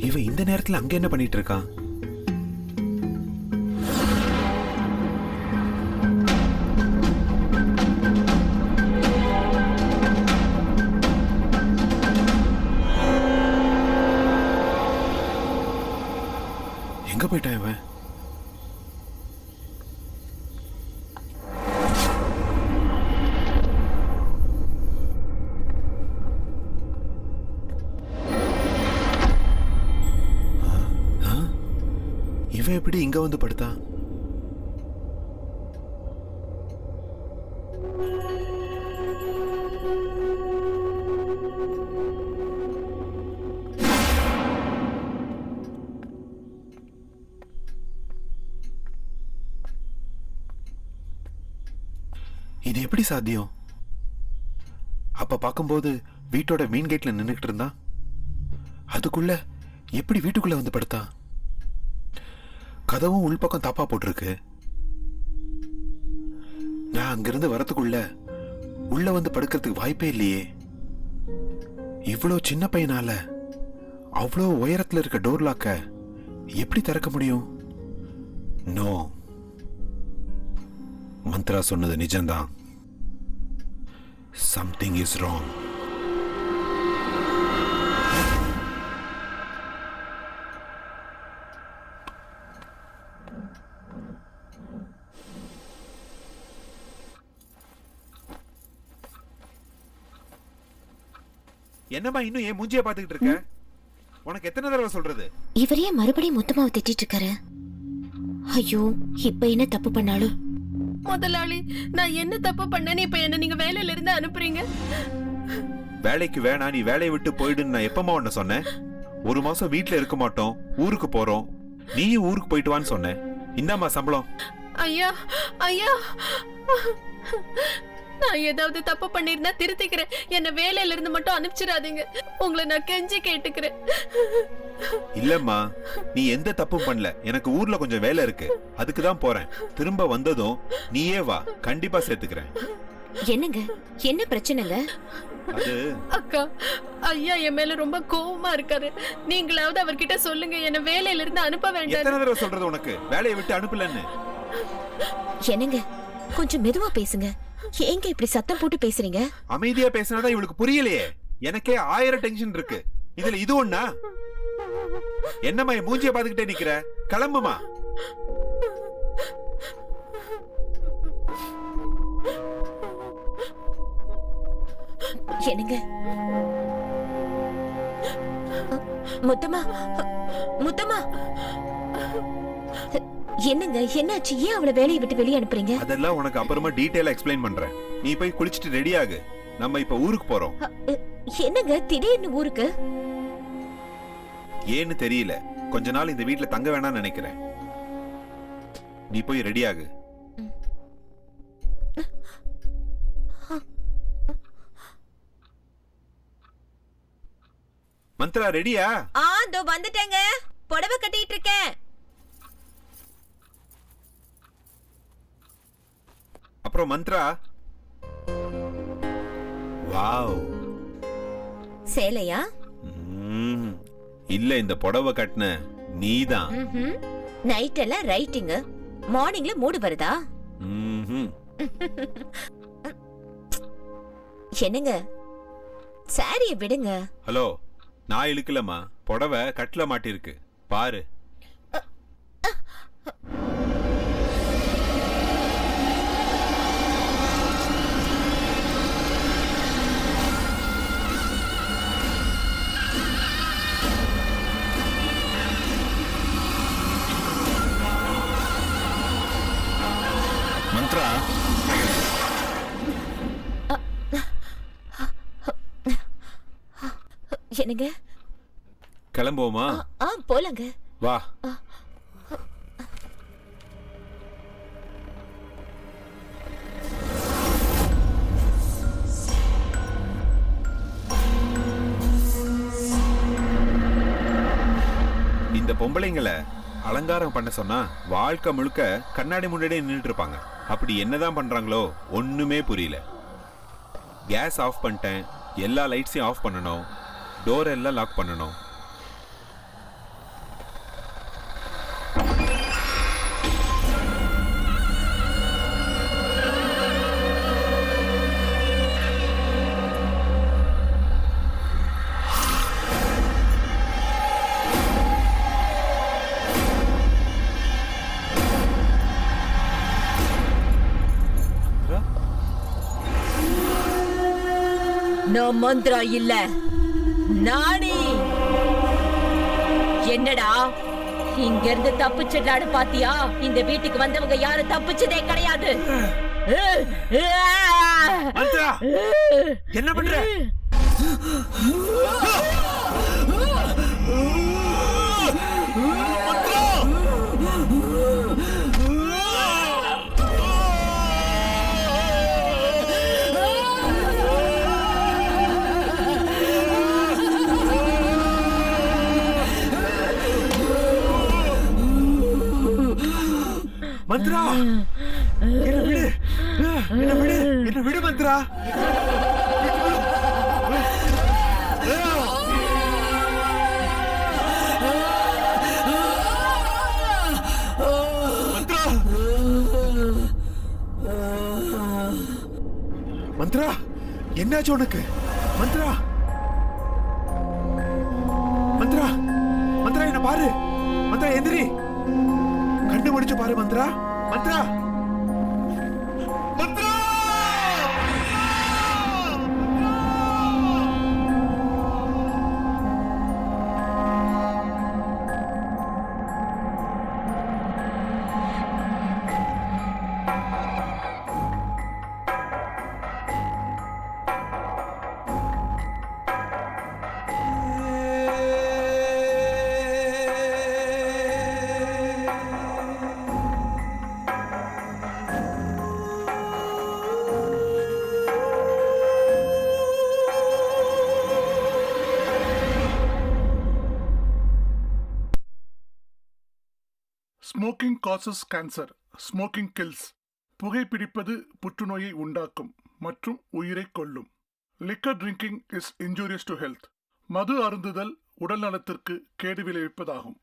இவன் இந்த நேரத்துல அங்க என்ன பண்ணிட்டு இருக்கான்? எங்க போயிட்டான் இவன்? இவன் எப்படி இங்க வந்து படுத்தான்? இது எப்படி சாத்தியம்? அப்ப பார்க்கும்போது வீட்டோட மெயின் கேட்ல நின்னுகிட்டு இருந்தான். அதுக்குள்ள எப்படி வீட்டுக்குள்ள வந்து படுத்தான்? கதவும் உள்பக்கம் தாப்பா போட்டிருக்கு. நான் அங்கிருந்து வரத்துக்குள்ள உள்ள வந்து படுக்கிறதுக்கு வாய்ப்பே இல்லையே. இவ்வளவு சின்ன பையனால அவ்வளவு உயரத்துல இருக்க டோர் லாக்க எப்படி திறக்க முடியும்? நோ, மந்த்ரா சொன்னது நிஜம்தான். Something is wrong. என்னம்மா இன்னும் ஏன் மூஞ்சிய பாத்துக்கிட்டு இருக்க? உனக்கு எத்தனை தடவை சொல்றது? இவர் ஏன் மறுபடியும் முத்தமாவை திட்டிட்டு இருக்காரு? ஐயோ, இப்ப என்ன தப்பு பண்ணாலும்? முதலாளி, நான் என்ன தப்பு பண்ணேன்னு இப்ப என்ன நீங்க வேலையில இருந்து அனுப்புறீங்க? வேலைக்கு வேணா, நீ வேலையை விட்டு போயிடுன்னு நான் எப்பமா உன்ன சொன்னேன்? ஒரு மாசம் வீட்டுல இருக்க மாட்டோம், ஊருக்கு போறோம். நீயும் ஊருக்கு போயிட்டு வான்னு சொன்னேன். இந்தாம்மா சம்பளம். ஐயா ஐயா, நான் ஏதாவது தப்பு பண்ணிருந்தா திருத்திக்கிறேன். என்ன வேலையில இருந்து மட்டும் அனுப்பிச்சிடாதீங்க. உங்களை நான் கெஞ்சி கேட்டுக்கிறேன். இல்லம்மா, நீ எந்த தப்பும் பண்ணல. எனக்கு ஊர்ல கொஞ்சம் வேலை இருக்கு, அதுக்கு தான் போறேன். திரும்ப வந்ததும் நீயே வா, கண்டிப்பா சேர்த்துக்கிறேன். என்னங்க, என்ன பிரச்சனைங்க? அது அக்கா, ஐயா என் மேல ரொம்ப கோவமா இருக்காரு. நீங்களாவது அவர்கிட்ட சொல்லுங்க, என்ன வேலையில இருந்து அனுப்ப வேண்டாம். எத்தனை தடவை சொல்றது உனக்கு வேலையை விட்டு அனுப்பலன்னு? என்னங்க, கொஞ்சம் மெதுவா பேசுங்க. ஏங்க இப்படி சத்தம் போட்டு பேசுறீங்க? அமைதியா பேசினாதான் இவளுக்கு புரியலையே. எனக்கே 1000 டென்ஷன் இருக்கு, இதுல இது ஒண்ணா? என்னம்மா என் மூஞ்சிய பாத்துக்கிட்டே நிக்கிற? கிளம்புமா. என்னங்க, முத்தம்மா, முத்தம்மா, என்னங்க என்னாச்சு? ஏன் அவளை வேலையை விட்டு வெளியே அனுப்புறீங்க? அதெல்லாம் உனக்கு அப்புறமா டீடைலா எக்ஸ்பிளைன் பண்றேன். நீ போய் குளிச்சிட்டு ரெடி ஆகு, நம்ம இப்ப ஊருக்கு போறோம். என்னங்க திடீர்னு ஊருக்கு? ஏன்னு தெரியல, கொஞ்ச நாள் இந்த வீட்டுல தங்க வேணாம்னு நினைக்கிறேன். நீ போய் ரெடி ஆகு. மந்த்ரா ரெடியா? இதோ வந்துட்டேங்க. புடவை கட்டிட்டு இருக்கேன். அப்புறம் மந்த்ரா, வாவ், சேலையா? இல்ல, இந்த புடவை கட்டின நீதான். நைட் எல்லாம் ரைட்டிங், மார்னிங்ல மூடு வருதா? என்னங்க, சாரிய விடுங்க. ஹலோ, நான் இழுக்கலம்மா, புடவை கட்டில மாட்டிருக்கு பாரு. மந்த்ரா, என்னங்க? கிளம்புவோமா? போலாங்க. வா. இந்த பொம்பளைங்களை அலங்காரம் பண்ண சொன்னா வாழ்க்கை முழுக்க கண்ணாடி முன்னாடியே நின்றுட்டு இருப்பாங்க. அப்படி என்னதான் பண்றாங்களோ ஒண்ணுமே புரியல. கேஸ் ஆஃப் பண்ணிட்டேன், எல்லா லைட்ஸையும் ஆஃப் பண்ணணும், டோர் எல்லாம் லாக் பண்ணணும். நான் மந்த்ரா இல்ல, நானி. என்னடா இங்க இருந்து தப்பிச்சிடலான்னு பாத்தியா? இந்த வீட்டுக்கு வந்தவங்க யாரும் தப்பிச்சதே கிடையாது. மந்த்ரா, என்ன பண்ற? மந்த்ரா, என்ன விடு, என்ன விடு, என்ன விடு மந்த்ரா. மந்த்ரா, என்னாச்சு உனக்கு? மந்த்ரா, மந்த்ரா, மந்த்ரா என்ன பாரு. மந்த்ரா எந்திரி, கண்ணு முடிச்சு பாரு. Mantra, Mantra, Mantra. Smoking causes cancer, smoking kills. புகைப்பிடிப்பது புற்றுநோயை உண்டாக்கும் மற்றும் உயிரை கொல்லும். Liquor drinking is injurious to health. மது அருந்துதல் உடல் நலத்திற்கு கேடு விளைவிப்பதாகும்.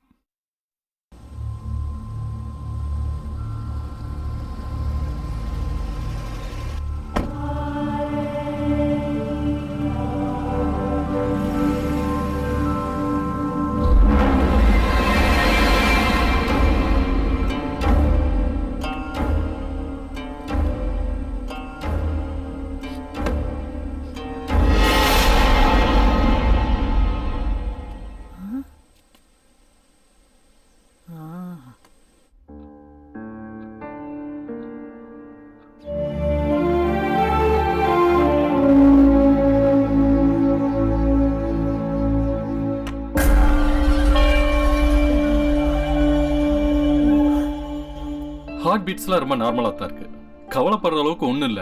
ஹார்ட் பீட்ஸ்லாம் ரொம்ப நார்மலா தான் இருக்கு, கவலைப்படுற அளவுக்கு ஒண்ணும் இல்ல.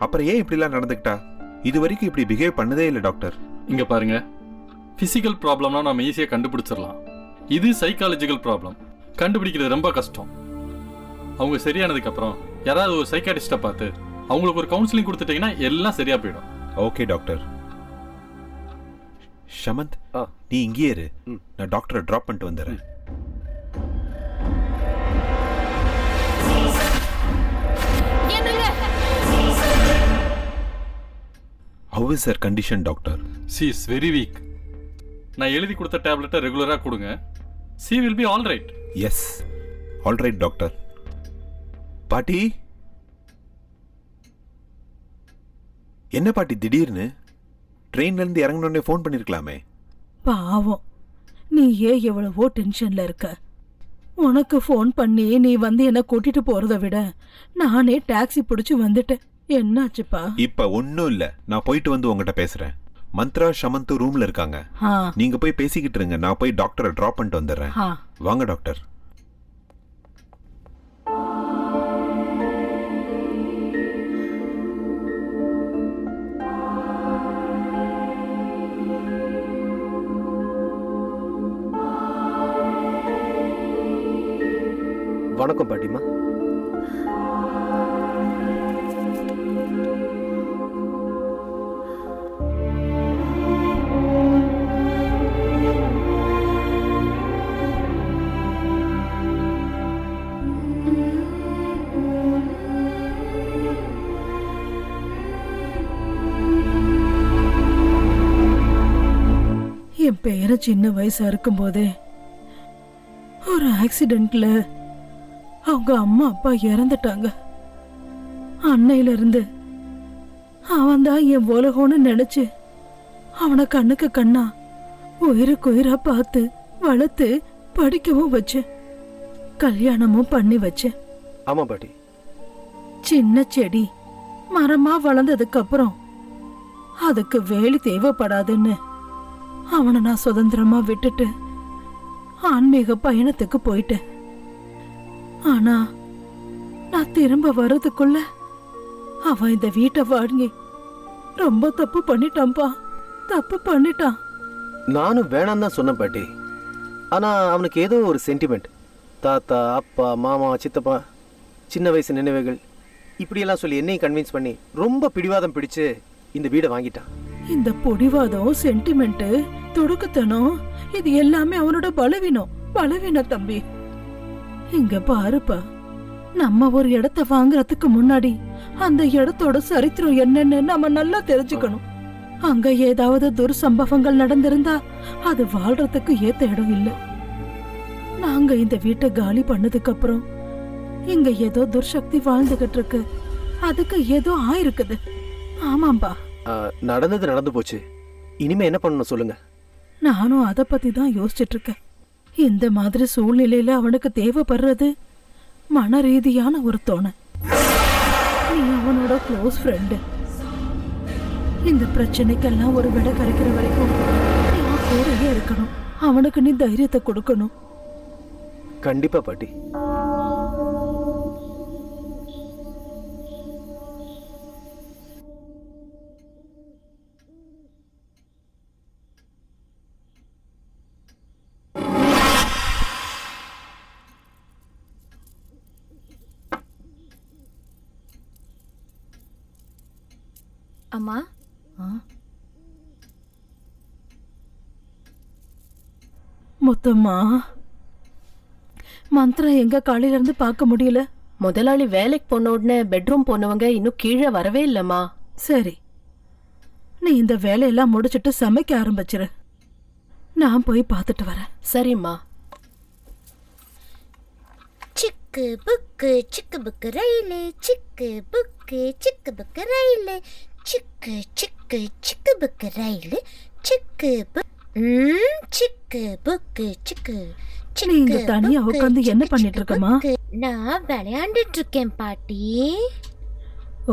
அப்புறம் ஏன் இப்படிலாம் நடந்துக்கிட்டா? இது வரைக்கும் இப்படி பிஹேவ் பண்ணதே இல்லை டாக்டர். இங்க பாருங்க, பிசிக்கல் ப்ராப்ளம்னா நம்ம ஈஸியா கண்டுபிடிச்சிடலாம். இது சைக்காலஜிக்கல் ப்ராப்ளம், கண்டுபிடிக்கிறது ரொம்ப கஷ்டம். அவங்க சரியானதுக்கு அப்புறம் யாராவது ஒரு சைக்காட்டிஸ்ட பார்த்து அவங்களுக்கு ஒரு கவுன்சிலிங் கொடுத்துட்டீங்கன்னா எல்லாம் சரியா போயிடும். Okay doctor. ஷமந்த், நீ இங்கேயே இரு, நான் டாக்டரை ட்ராப் பண்ணிட்டு வந்துடுறேன். How is her condition, doctor? She is very weak. நான் எழுதி கொடுத்த டேப்லெட்டை ரெகுலராக கொடுங்க. She will be all right. Yes, alright doctor. பாட்டி, என்ன பாட்டி திடீர்னு ட்ரெயின்ல இருந்து இறங்கினோடனே ஃபோன் பண்ணிருக்கலாமே. பாவம், நீ ஏன் எவ்வளவோ டென்ஷன்ல இருக்க. உனக்கு ஃபோன் பண்ணி நீ வந்து என்ன கூட்டிட்டு போறத விட நானே டாக்ஸி பிடிச்சு வந்துட்டேன். என்னாச்சுப்பா? இப்ப ஒன்னும் இல்ல, நான் போயிட்டு வந்து உங்ககிட்ட பேசுறேன். மந்த்ரா ஷமந்து ரூம்ல இருக்காங்க. ஆ, நீங்க போய் பேசிக்கிட்டு இருங்க, நான் போய் டாக்டரை டிராப் பண்ணிட்டு வந்துடுறேன். ஆ. வாங்க டாக்டர். வணக்கம் பாட்டிமா. என் பேர சின்ன வயசா இருக்கும்போதே ஒரு ஆக்சிடென்ட்ல அவங்க அம்மா அப்பா இறந்துட்டாங்க. அன்னையில இருந்து அவன் தான் என் உலகம்னு நினைச்சு அவனை கண்ணுக்கு கண்ணா உயிருக்கு உயிரா பார்த்து வளர்த்து படிக்கவும் வச்சேன், கல்யாணமும் பண்ணி வச்சேன். ஆமா பாட்டி. சின்ன செடி மரமா வளர்ந்ததுக்கு அப்புறம் அதுக்கு வேலி தேவைப்படாதுன்னு அவனை நான் சுதந்திரமா விட்டுட்டு ஆன்மீக பயணத்துக்கு போயிட்டேன். ஆனா நான் திரும்ப வர்றதுக்குள்ள அவன் இந்த வீட்டை வாங்கி ரொம்ப தப்பு பண்ணிட்டான்பா, தப்பு பண்ணிட்டான். நானும் வேணாம் தான் சொன்னேன் பாட்டி. ஆனா அவனுக்கு ஏதோ ஒரு சென்டிமெண்ட். தாத்தா, அப்பா, மாமா, சித்தப்பா, சின்ன வயசு நினைவுகள் இப்படியெல்லாம் சொல்லி என்னையும் கன்வின்ஸ் பண்ணி ரொம்ப பிடிவாதம் பிடிச்சு இந்த வீடை வாங்கிட்டான். இந்த பொடிவாதம், சென்டிமெண்ட், தொடுக்குத்தனம் இது எல்லாமே அவனோட பலவீனம் தம்பி. இங்க பாருப்பா, நம்ம ஒரு இடத்த வாங்குறதுக்கு முன்னாடி அந்த இடத்தோட சரித்திரம் என்னன்னு நம்ம நல்லா தெரிஞ்சுக்கணும். அங்க ஏதாவது துர்சம்பவங்கள் நடந்திருந்தா அது வாழ்றதுக்கு ஏத்த இடம் இல்ல. நாங்க இந்த வீட்டை காலி பண்ணதுக்கு அப்புறம் இங்க ஏதோ துர்சக்தி வாழ்ந்துகிட்டு இருக்கு, அதுக்கு ஏதோ ஆயிருக்குது. ஆமாம்பா. நடந்தது நடந்து போச்சு, இனிமே என்ன பண்ணணும் சொல்லுங்க. நானும் அத பத்தி தான் யோசிச்சுட்டு இருக்கேன். இந்த மாதிரி சூழ்நிலையில அவனுக்கு தேவைப்படுறது மன ரீதியான ஒரு துணை. நீ அவனோட க்ளோஸ் ஃப்ரெண்டு. இந்த பிரச்சனைக்கெல்லாம் ஒரு விட கரைக்கிற வரைக்கும் நீ அவன் கூடவே இருக்கணும். அவனுக்கு நீ தைரியத்தை கொடுக்கணும். கண்டிப்பா பாட்டி. அம்மா, மொத்தமா மந்திரம் எங்க காலையில இருந்து பார்க்க முடியல. முதலாளி வேலைக்கு போன உடனே பெட்ரூம் போனவங்க இன்னும் கீழே வரவே இல்லம்மா. சரி, நீ இந்த வேலையெல்லாம் முடிச்சிட்டு சமைக்க ஆரம்பிச்சிரு. நான் போய் பார்த்துட்டு வரேன். சரிம்மா. சிக்கு புக்கு ரயிலு, சிக்கு புக்கு ரயிலு, சிக்கு புக்கு ரயிலு, சிக்கு புக்கு சிக்கு. நீ இங்க தனியா உட்கார்ந்து என்ன பண்ணிட்டு இருக்கமா? நான் விளையாண்டுட்டு இருக்கேன் பாட்டி.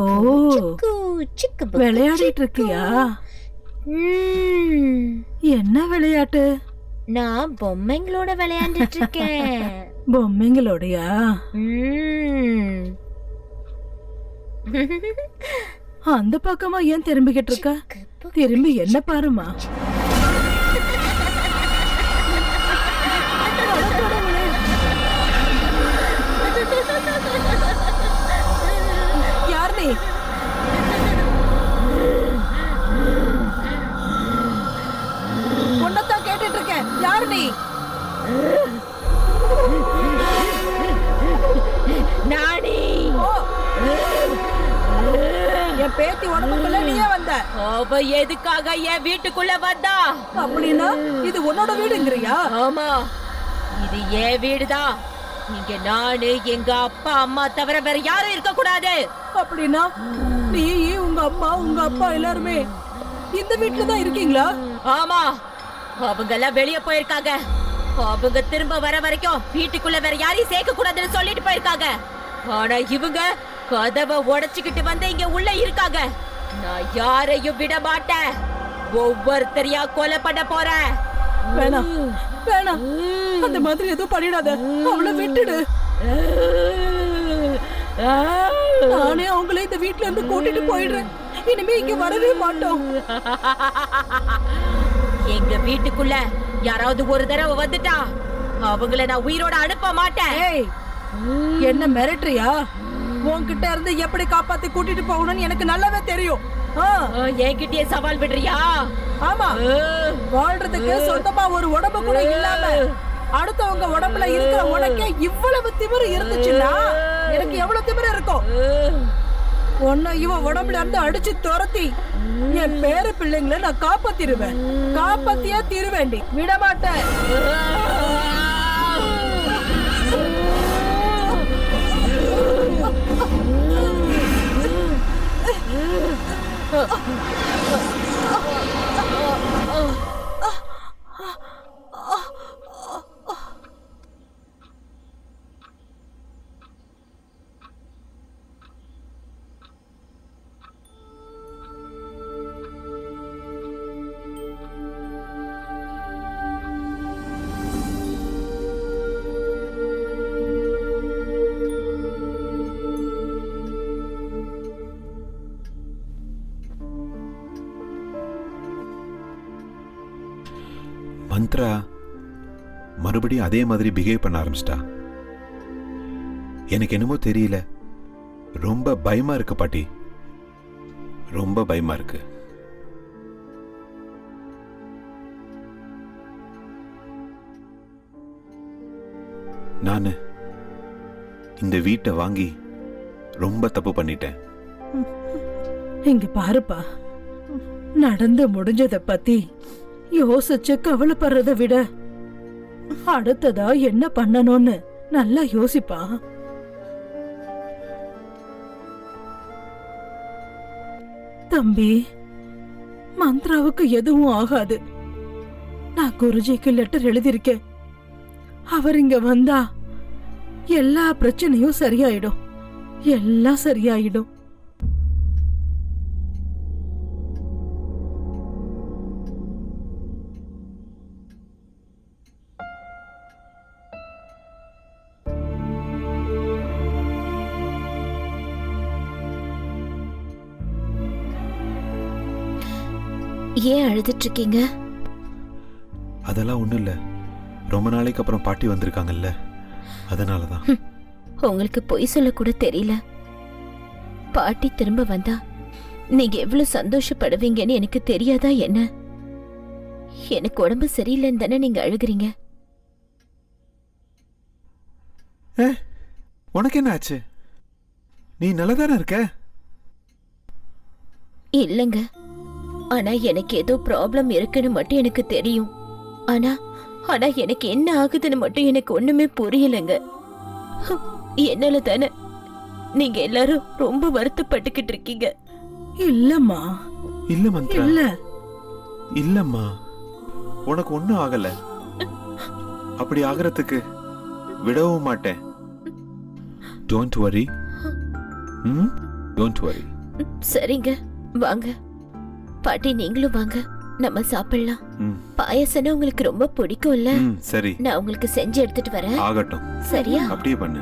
ஓ, விளையாடிட்டு இருக்கியா? என்ன விளையாட்டு? நான் பொம்மைங்களோட விளையாண்டுட்டு இருக்கேன். பொம்மைங்களோடயா? அந்த பக்கமா ஏன் திரும்பிக்கிட்டு இருக்க? திரும்பி என்ன பாருமா. யார் நீ? உன்னதான் கேட்டுட்டு இருக்கேன். யார் நீ? நானி. என் பேத்தி உடம்புக்குள்ள நீயே வந்த. அவ எதுக்காக என் வீட்டுக்குள்ள வந்தா? அப்படின்னா இது உன்னோட வீடுங்கறியா? ஆமா, இது என் வீடுதான். இங்க நானு, எங்க அப்பா அம்மா தவிர வேற யாரும் இருக்க கூடாது. அப்படின்னா நீ, உங்க அம்மா, உங்க அப்பா எல்லாருமே இந்த வீட்டுல தான் இருக்கீங்களா? ஆமா, அவங்க எல்லாம் வெளிய போயிருக்காங்க. அவங்க திரும்ப வர வரைக்கும் வீட்டுக்குள்ள வேற யாரையும் சேர்க்க கூடாதுன்னு சொல்லிட்டு போயிருக்காங்க. ஆனா இவங்க கதவை உடைச்சுக்கிட்டு வந்து இங்க உள்ள இருக்காங்க. நான் யாரையும் விட மாட்டேன். ஒவ்வொருத்தரையா கொலை பண்ண போறேன். வேணாம் வேணாம், அந்த மாதிரி எதுவும் பண்ணிடாத. அவளை விட்டுடு. நானே அவங்கள இந்த வீட்டுல இருந்து கூட்டிட்டு போயிடுறேன். இனிமே இங்க வரவே மாட்டோம். எங்க வீட்டுக்குள்ள யாராவது ஒரு தடவை வந்துட்டா அவங்கள நான் உயிரோட அனுப்ப மாட்டேன். ஏய், என்ன மிரட்டுறியா? உன்கிட்ட இருந்து எப்படி காப்பாத்தி கூட்டிட்டு போகணும்னு எனக்கு நல்லாவே தெரியும். என்கிட்டயே சவால் விடுறியா? ஆமா, வாழ்றதுக்கு சொந்தமா ஒரு உடம்பு கூட இல்லாம அடுத்தவங்க உடம்புல இருக்கிற உனக்கே இவ்வளவு திமிரு இருந்துச்சுன்னா எனக்கு எவ்வளவு திமிரு இருக்கும்? உன்னை இவன் உடம்புல இருந்து அடிச்சு துரத்தி என் பேர பிள்ளைங்களை நான் காப்பாத்திருவேன். காப்பாத்தியா திருவேண்டி விட மாட்டேன். மந்த்ரா மறுபடியும் அதே மாதிரி பிஹேவ் பண்ண ஆரம்பிச்சிட்டா. எனக்கு என்னமோ தெரியல, ரொம்ப பயமா இருக்கு பாட்டி, ரொம்ப பயமா இருக்கு. நானு இந்த வீட்டை வாங்கி ரொம்ப தப்பு பண்ணிட்டேன். இங்க பாருப்பா, நடந்து முடிஞ்சத பத்தி யோசிச்சு கவலைப்படுறத விட அடுத்ததா என்ன பண்ணணும்னு நல்லா யோசிப்பா. தம்பி, மந்த்ராவுக்கு எதுவும் ஆகாது. நான் குருஜிக்கு லெட்டர் எழுதியிருக்கேன். அவர் இங்க வந்தா எல்லா பிரச்சனையும் சரியாயிடும். எல்லாம் சரியாயிடும். ஏன் அழுதுட்டு இருக்கீங்க? அதெல்லாம் ஒண்ணும் இல்ல, ரொம்ப நாளைக்கு அப்புறம் பாட்டி வந்திருக்காங்கல்ல, அதனாலதான். உங்களுக்கு பொய் சொல்ல கூட தெரியல. பாட்டி திரும்ப வந்தா நீங்க எவ்வளவு சந்தோஷப்படுவீங்கன்னு எனக்கு தெரியாதா என்ன? எனக்கு உடம்பு சரியில்லைன்னு தானே நீங்க அழுகுறீங்க. உனக்கு என்ன ஆச்சு? நீ நல்லதானே இருக்க? இல்லங்க, ஆனா எனக்கு ஏதோ ப்ராப்ளம் இருக்குன்னு மட்டும் எனக்கு தெரியும். ஆனா ஆனா எனக்கு என்ன ஆகுதுன்னு மட்டும் எனக்கு ஒண்ணுமே புரியலங்க. என்னால தானே நீங்க எல்லாரும் ரொம்ப வருத்தப்பட்டுக்கிட்டு இருக்கீங்க. இல்லம்மா, இல்ல மந்த்ரா, இல்ல இல்லம்மா, உனக்கு ஒண்ணும் ஆகல. அப்படி ஆகிறதுக்கு விடவும் மாட்டேன். Don't worry. Don't worry. சரிங்க, வாங்க பாட்டி, நீங்களும் வாங்க, நம்ம சாப்பிடலாம். பாயசம் உங்களுக்கு ரொம்ப பிடிக்கும்ல? சரி, நான் உங்களுக்கு செஞ்சு எடுத்துட்டு வரேன். ஆகட்டும். சரியா? அப்படியே பண்ணு.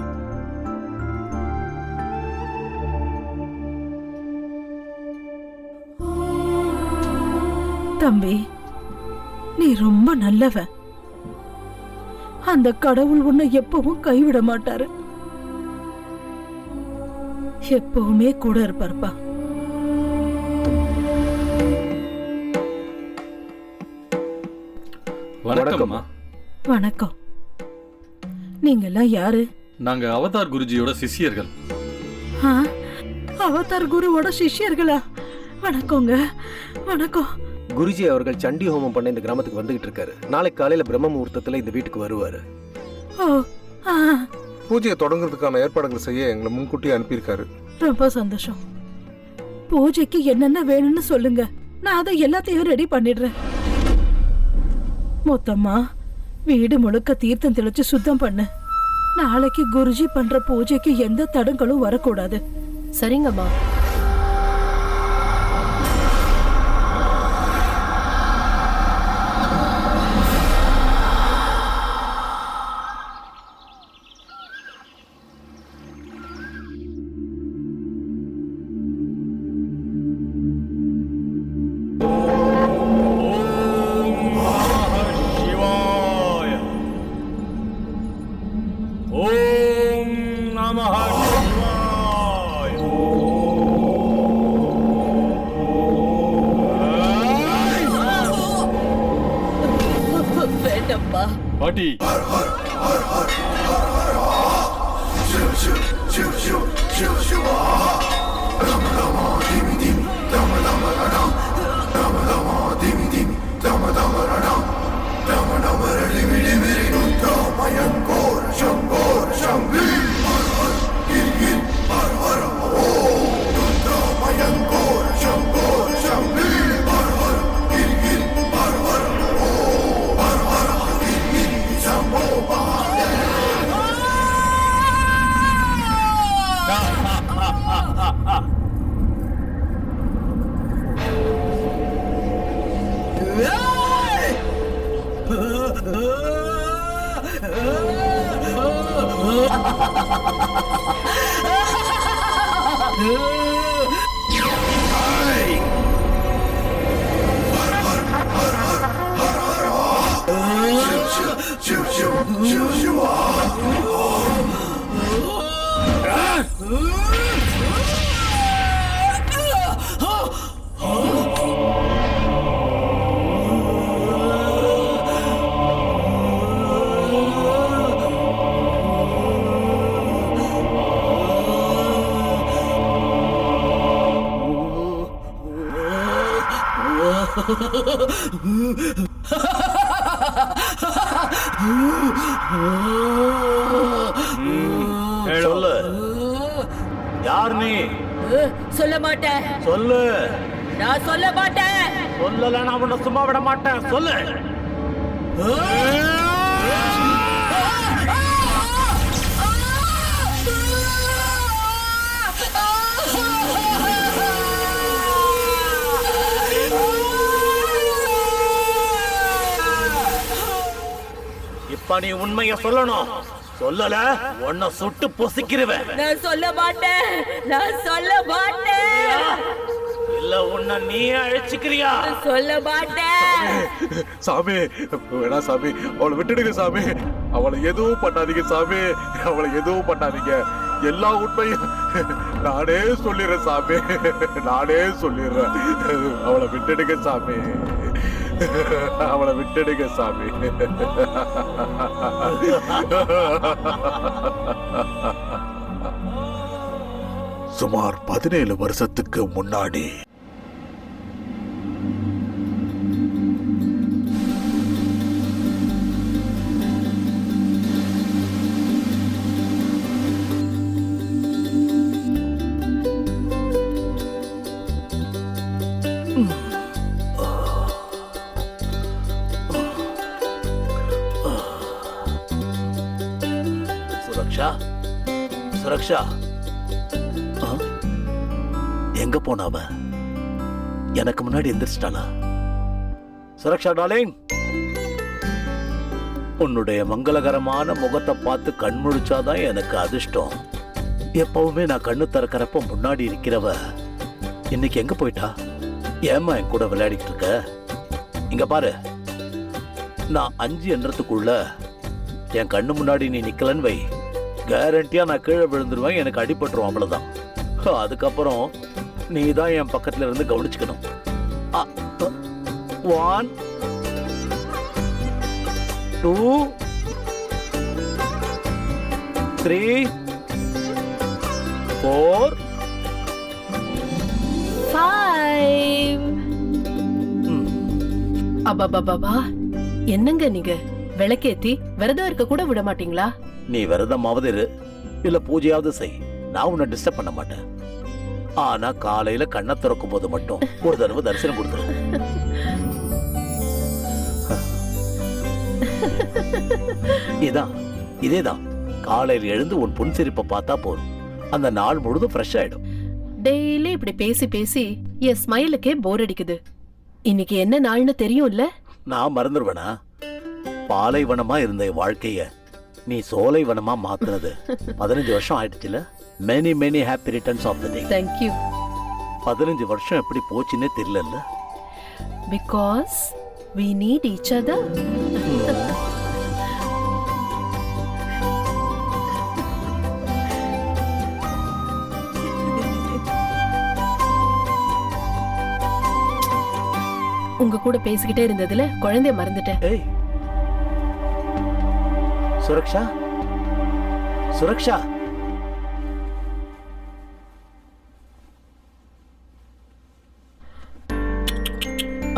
தம்பி, நீ ரொம்ப நல்லவன். அந்த கடவுள் உன்னை எப்பவும் கைவிட மாட்டாரு. எப்பவுமே கூட இருப்பார்ப்பா. வணக்கம்மா. வணக்கம். நீங்க எல்லாம் யாரு? நாங்க அவதார் குருஜியோட சிஷ்யர்கள். அவதார் குருவோட சிஷ்யர்களா? வணக்கங்க. வணக்கம். குருஜி அவர்கள் சண்டி ஹோமம் பண்ண இந்த கிராமத்துக்கு வந்துகிட்டு இருக்காரு. நாளைக்கு காலையில பிரம்ம முகூர்த்தத்துல இந்த வீட்டுக்கு வருவாரு. ஓ, ஆ, பூஜையை தொடங்குறதுக்கான ஏற்பாடுகள் செய்ய எங்களை முன்கூட்டியே அனுப்பியிருக்காரு. ரொம்ப சந்தோஷம். பூஜைக்கு என்னென்ன வேணும்னு சொல்லுங்க, நான் அதை எல்லாத்தையும் ரெடி பண்ணிடுறேன். மொத்தமா வீடு முழுக்க தீர்த்தம் தெளிச்சு சுத்தம் பண்ணு. நாளைக்கு குருஜி பண்ற பூஜைக்கு எந்த தடங்களும் வரக்கூடாது. சரிங்கம்மா. வேண்டப்பா. பாட்டி சொல்லு, யார் நீ? சொல்ல மாட்டேன். சொல்லு. நான் சொல்ல மாட்டேன். சொல்லல, நான் உன்னை சும்மா விட மாட்டேன். சொல்லு. இப்ப நீ உண்மைய சொல்லணும். சொல்லல, உன்னை சுட்டு பொசிக்கிறவன். நான் சொல்ல மாட்டேன். நான் சொல்ல மாட்டேன். இல்ல உன்னை நீ அழைச்சுக்கிறியா? சொல்ல மாட்டேன். சாமி வேணா சாமி, அவளை விட்டுடுங்க சாமி. அவளை எதுவும் பண்ணாதீங்க சாமி, அவளை எதுவும் பண்ணாதீங்க. எல்லா உண்மையும் நானே சொல்லிடுறேன் சாமி, நானே சொல்லிடுறேன். அவளை விட்டுடுங்க சாமி, அவளை விட்டுடுங்க சாமி. சுமார் 17 வருஷத்துக்கு முன்னாடி சுரக்ஷா, சுரக்ஷா, எங்க போனாவ? எனக்கு முன்னாடி எந்திரிச்சிட்டாளா? சுரக்ஷா டார்லிங், உன்னுடைய மங்களகரமான முகத்தை பார்த்து கண் முழிச்சாதான் எனக்கு அதிர்ஷ்டம். எப்பவுமே நான் கண்ணு திறக்கிறப்ப முன்னாடி இருக்கிறவ இன்னைக்கு எங்க போயிட்டா? ஏமா என் கூட விளையாடிட்டு இருக்க? இங்க பாரு, நான் 5 எண்ணறதுக்குள்ள என் கண்ணு முன்னாடி நீ நிக்கலன்னு வை, கேரண்டியா நான் கீழே விழுந்துருவேன், எனக்கு அடிபட்டுரும், அவ்வளவுதான். அதுக்கப்புறம் நீ தான் என் பக்கத்துல இருந்து கவனிச்சுக்கணும். 1 2 3 4 5 அபாபாபா, என்னங்க நீங்க விளக்கேத்தி விரதம் இருக்க கூட விட மாட்டீங்களா? நீ விரதமாவது இரு இல்ல பூஜையாவது செய், நான் உன்னை டிஸ்டர்ப் பண்ண மாட்டேன். ஆனா காலையில கண்ணை திறக்கும் போது மட்டும் ஒரு தடவை தரிசனம் கொடுத்துரும். இதேதான் காலையில் எழுந்து உன் புன்சிரிப்பை பார்த்தா போதும், அந்த நாள் முழுதும் ஃப்ரெஷ் ஆயிடும். டெய்லி இப்படி பேசி பேசி என் ஸ்மைலுக்கே போர் அடிக்குது. இன்னைக்கு என்ன நாள்னு தெரியும்ல? நான் மறந்துடுவேனா? பாலைவனமா இருந்த என் வாழ்க்கைய நீ சோலைவனமா மாத்துனது 15 வருஷம் ஆயிடுச்சுல. Many many happy returns of the day. Thank you. 15 வருஷம் எப்படி போச்சுன்னே தெரியல. Because we need each other. உங்க கூட பேசிக்கிட்டே இருந்ததுல குழந்தைய மறந்துட்டேன். ஏய் சுரக்ஷா, சுரக்ஷா.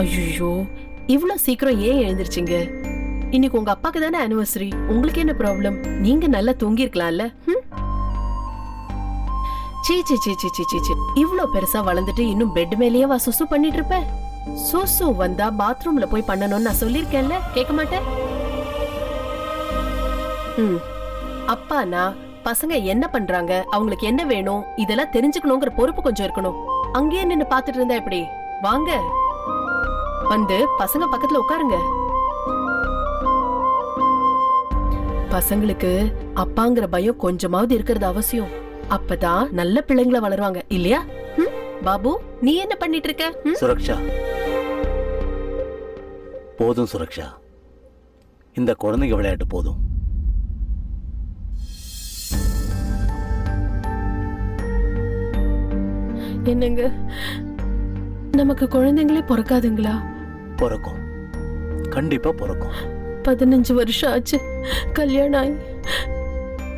ஐயோ, இவ்ளோ சீக்கிரம் ஏன் எழுந்திருச்சீங்க? இன்னைக்கு உங்க அப்பாக்கு தானே ஆனிவர்சரி, உங்களுக்கு என்ன ப்ராப்ளம்? நீங்க நல்லா தூங்கி இருக்கலாம்ல. சீ சீ சீ சீ சீ சீ, இவ்ளோ பெருசா வளர்ந்துட்டு இன்னும் பெட் மேலேயே சுசு பண்ணிட்டு இருப்ப? சுசு வந்தா பாத்ரூம்ல போய் பண்ணணும்னு நான் சொல்லிருக்கேன்ல, கேட்க மாட்டேன். அப்பானா பசங்க என்ன பண்றாங்க, அவங்களுக்கு என்ன வேணும், இதெல்லாம் தெரிஞ்சுக்கணுங்கிற பொறுப்பு கொஞ்சம் இருக்கணும். அங்கேயே நின்னு பாத்துட்டு இருந்தா எப்படி? வாங்க, வந்து பசங்க பக்கத்துல உட்காருங்க. பசங்களுக்கு அப்பாங்கிற பயம் கொஞ்சமாவது இருக்கிறது அவசியம். அப்பதான் நல்ல பிள்ளைங்கள வளருவாங்க, இல்லையா? பாபு, நீ என்ன பண்ணிட்டு இருக்க? சுரக்ஷா, போதும் சுரக்ஷா, இந்த குழந்தைங்க விளையாட்டு போதும். என்னங்க, நமக்கு குழந்தைங்களே பிறக்காதுங்களா? பிறக்கும், கண்டிப்பா பிறக்கும். 15 வருஷம் ஆச்சு கல்யாணம் ஆகி.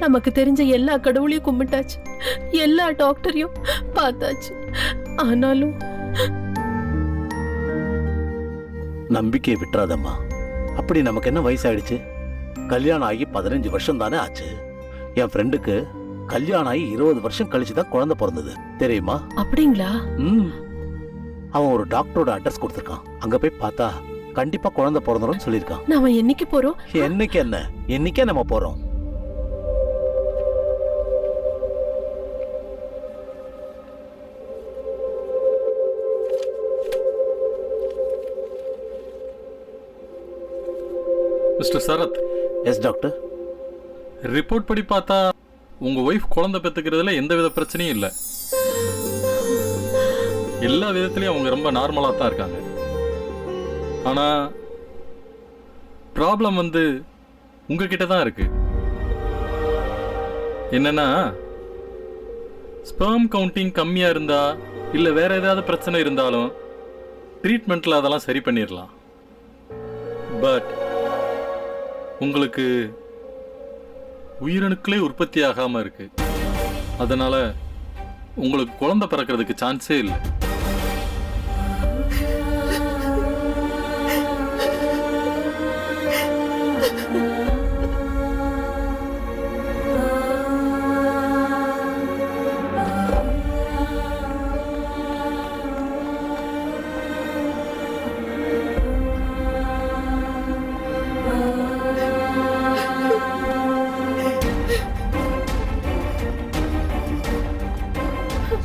நமக்கு தெரிஞ்ச எல்லா கடவுளையும் கும்பிட்டாச்சு, எல்லா டாக்டரையும் பார்த்தாச்சு. ஆனாலும் நம்பிக்கையை விட்டுறாதம்மா. அப்படி நமக்கு என்ன வயசாயிடுச்சு? கல்யாணம் ஆகி 15 வருஷம் தானே ஆச்சு. என் ஃப்ரெண்டுக்கு கல்யாணம் ஆகி 20 வருஷம் கழிச்சுதான் குழந்தை பிறந்தது, தெரியுமா? அப்படிங்களா? அவன் ஒரு டாக்டரோட அட்ரஸ் கொடுத்திருக்கான், அங்க போய் பார்த்தா கண்டிப்பா குழந்தை பிறந்துரும் சொல்லிருக்கான். நாம என்னைக்கு போறோம்? என்னைக்கு என்ன, என்னைக்கே நம்ம போறோம். Mister Sarath. Yes doctor. Report படி பார்த்தா உங்க ஒய்ஃப் குழந்தை பெத்துக்கிறதுல எந்தவித பிரச்சனையும் இல்லை. எல்லா விதத்திலையும் அவங்க ரொம்ப நார்மலா தான் இருக்காங்க. ஆனா ப்ராப்ளம் வந்து உங்ககிட்ட தான் இருக்கு. என்னன்னா, ஸ்பெர்ம் கவுண்டிங் கம்மியா இருந்தா இல்ல வேற ஏதாவது பிரச்சனை இருந்தாலும் ட்ரீட்மெண்ட்ல அதெல்லாம் சரி பண்ணிடலாம். பட் உங்களுக்கு உயிரணுக்களே உற்பத்தி ஆகாம இருக்கு. அதனால உங்களுக்கு குழந்தை பிறக்கிறதுக்கு சான்ஸே இல்லை.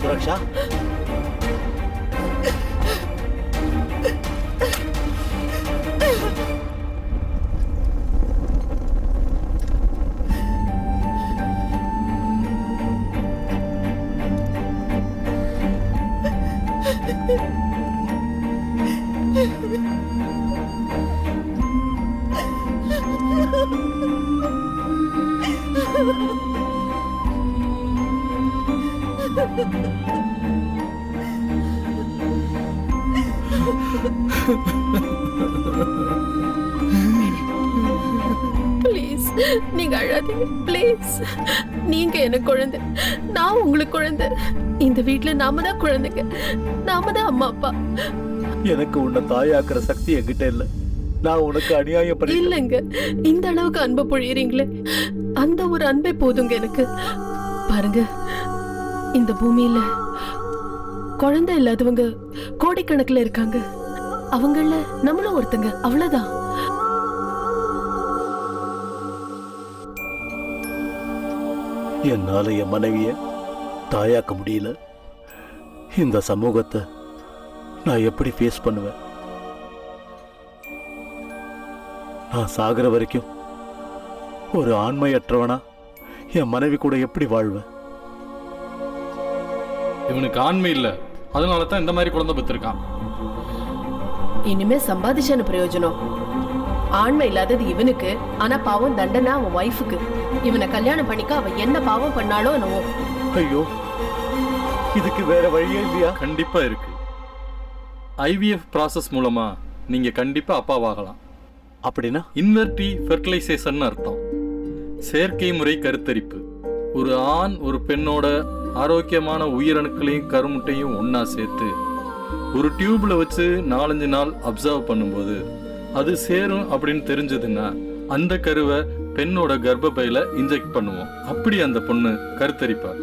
சுரக்ஷா, ப்ளீஸ் நீங்க அழாதீங்க, ப்ளீஸ். நீங்க எனக்கு குழந்தை, நான் உங்களுக்கு குழந்தை. இந்த வீட்டுல நாம தான் குழந்தைங்க, நாம தான் அம்மா அப்பா. எனக்கு உன்னை தாயாக்குற சக்தி என்கிட்ட இல்ல. நான் உனக்கு அநியாயம் பண்ணிட்டேன். இல்லங்க, இந்த அளவுக்கு அன்பை பொழியறீங்களே, அந்த ஒரு அன்பே போதுங்க எனக்கு. பாருங்க, இந்த பூமியில குழந்தை இல்லாதவங்க கோடிக்கணக்கில் இருக்காங்க. அவங்கள நம்மளும் ஒருத்தங்க, அவ்வளவுதான். என்னால என் மனைவிய தாயாக்க முடியல. இந்த சமூகத்தை நான் எப்படி ஃபேஸ் பண்ணுவேன்? நான் சாகிற வரைக்கும் ஒரு ஆண்மையற்றவனா என் மனைவி கூட எப்படி வாழ்வேன்? இவனுக்கு ஆண்மை இல்ல, அதனால தான் இந்த மாதிரி குழந்தை பெற்றிருக்கான். இனிமே சம்பாதிச்சான பிரயோஜனம்? ஆண்மை இல்லாதது இவனுக்கு, ஆனா பாவம் தண்டனை அவன் ஒய்ஃபுக்கு. இவனை கல்யாணம் பண்ணிக்க அவ என்ன பாவம் பண்ணாலோ என்னவோ. ஐயோ, இதுக்கு வேற வழியே இல்லையா? கண்டிப்பா இருக்கு. IVF ப்ராசஸ் மூலமா நீங்க கண்டிப்பா அப்பாவாகலாம். அப்படின்னா இன்வெர்டி ஃபெர்டிலைசேஷன் அர்த்தம். செயற்கை முறை கருத்தரிப்பு. ஒரு ஆண் ஒரு பெண்ணோட ஆரோக்கியமான உயிரணுக்களையும் கருமுட்டையும் ஒன்னா சேர்த்து ஒரு டியூப்ல வச்சு 4-5 நாள் அப்சர்வ் பண்ணும்போது அது சேரும் அப்படின்னு தெரிஞ்சதுன்னா அந்த கருவை பெண்ணோட கர்ப்பப்பையில இன்ஜெக்ட் பண்ணுவோம். அப்படி அந்த பொண்ணு கருத்தரிப்பா.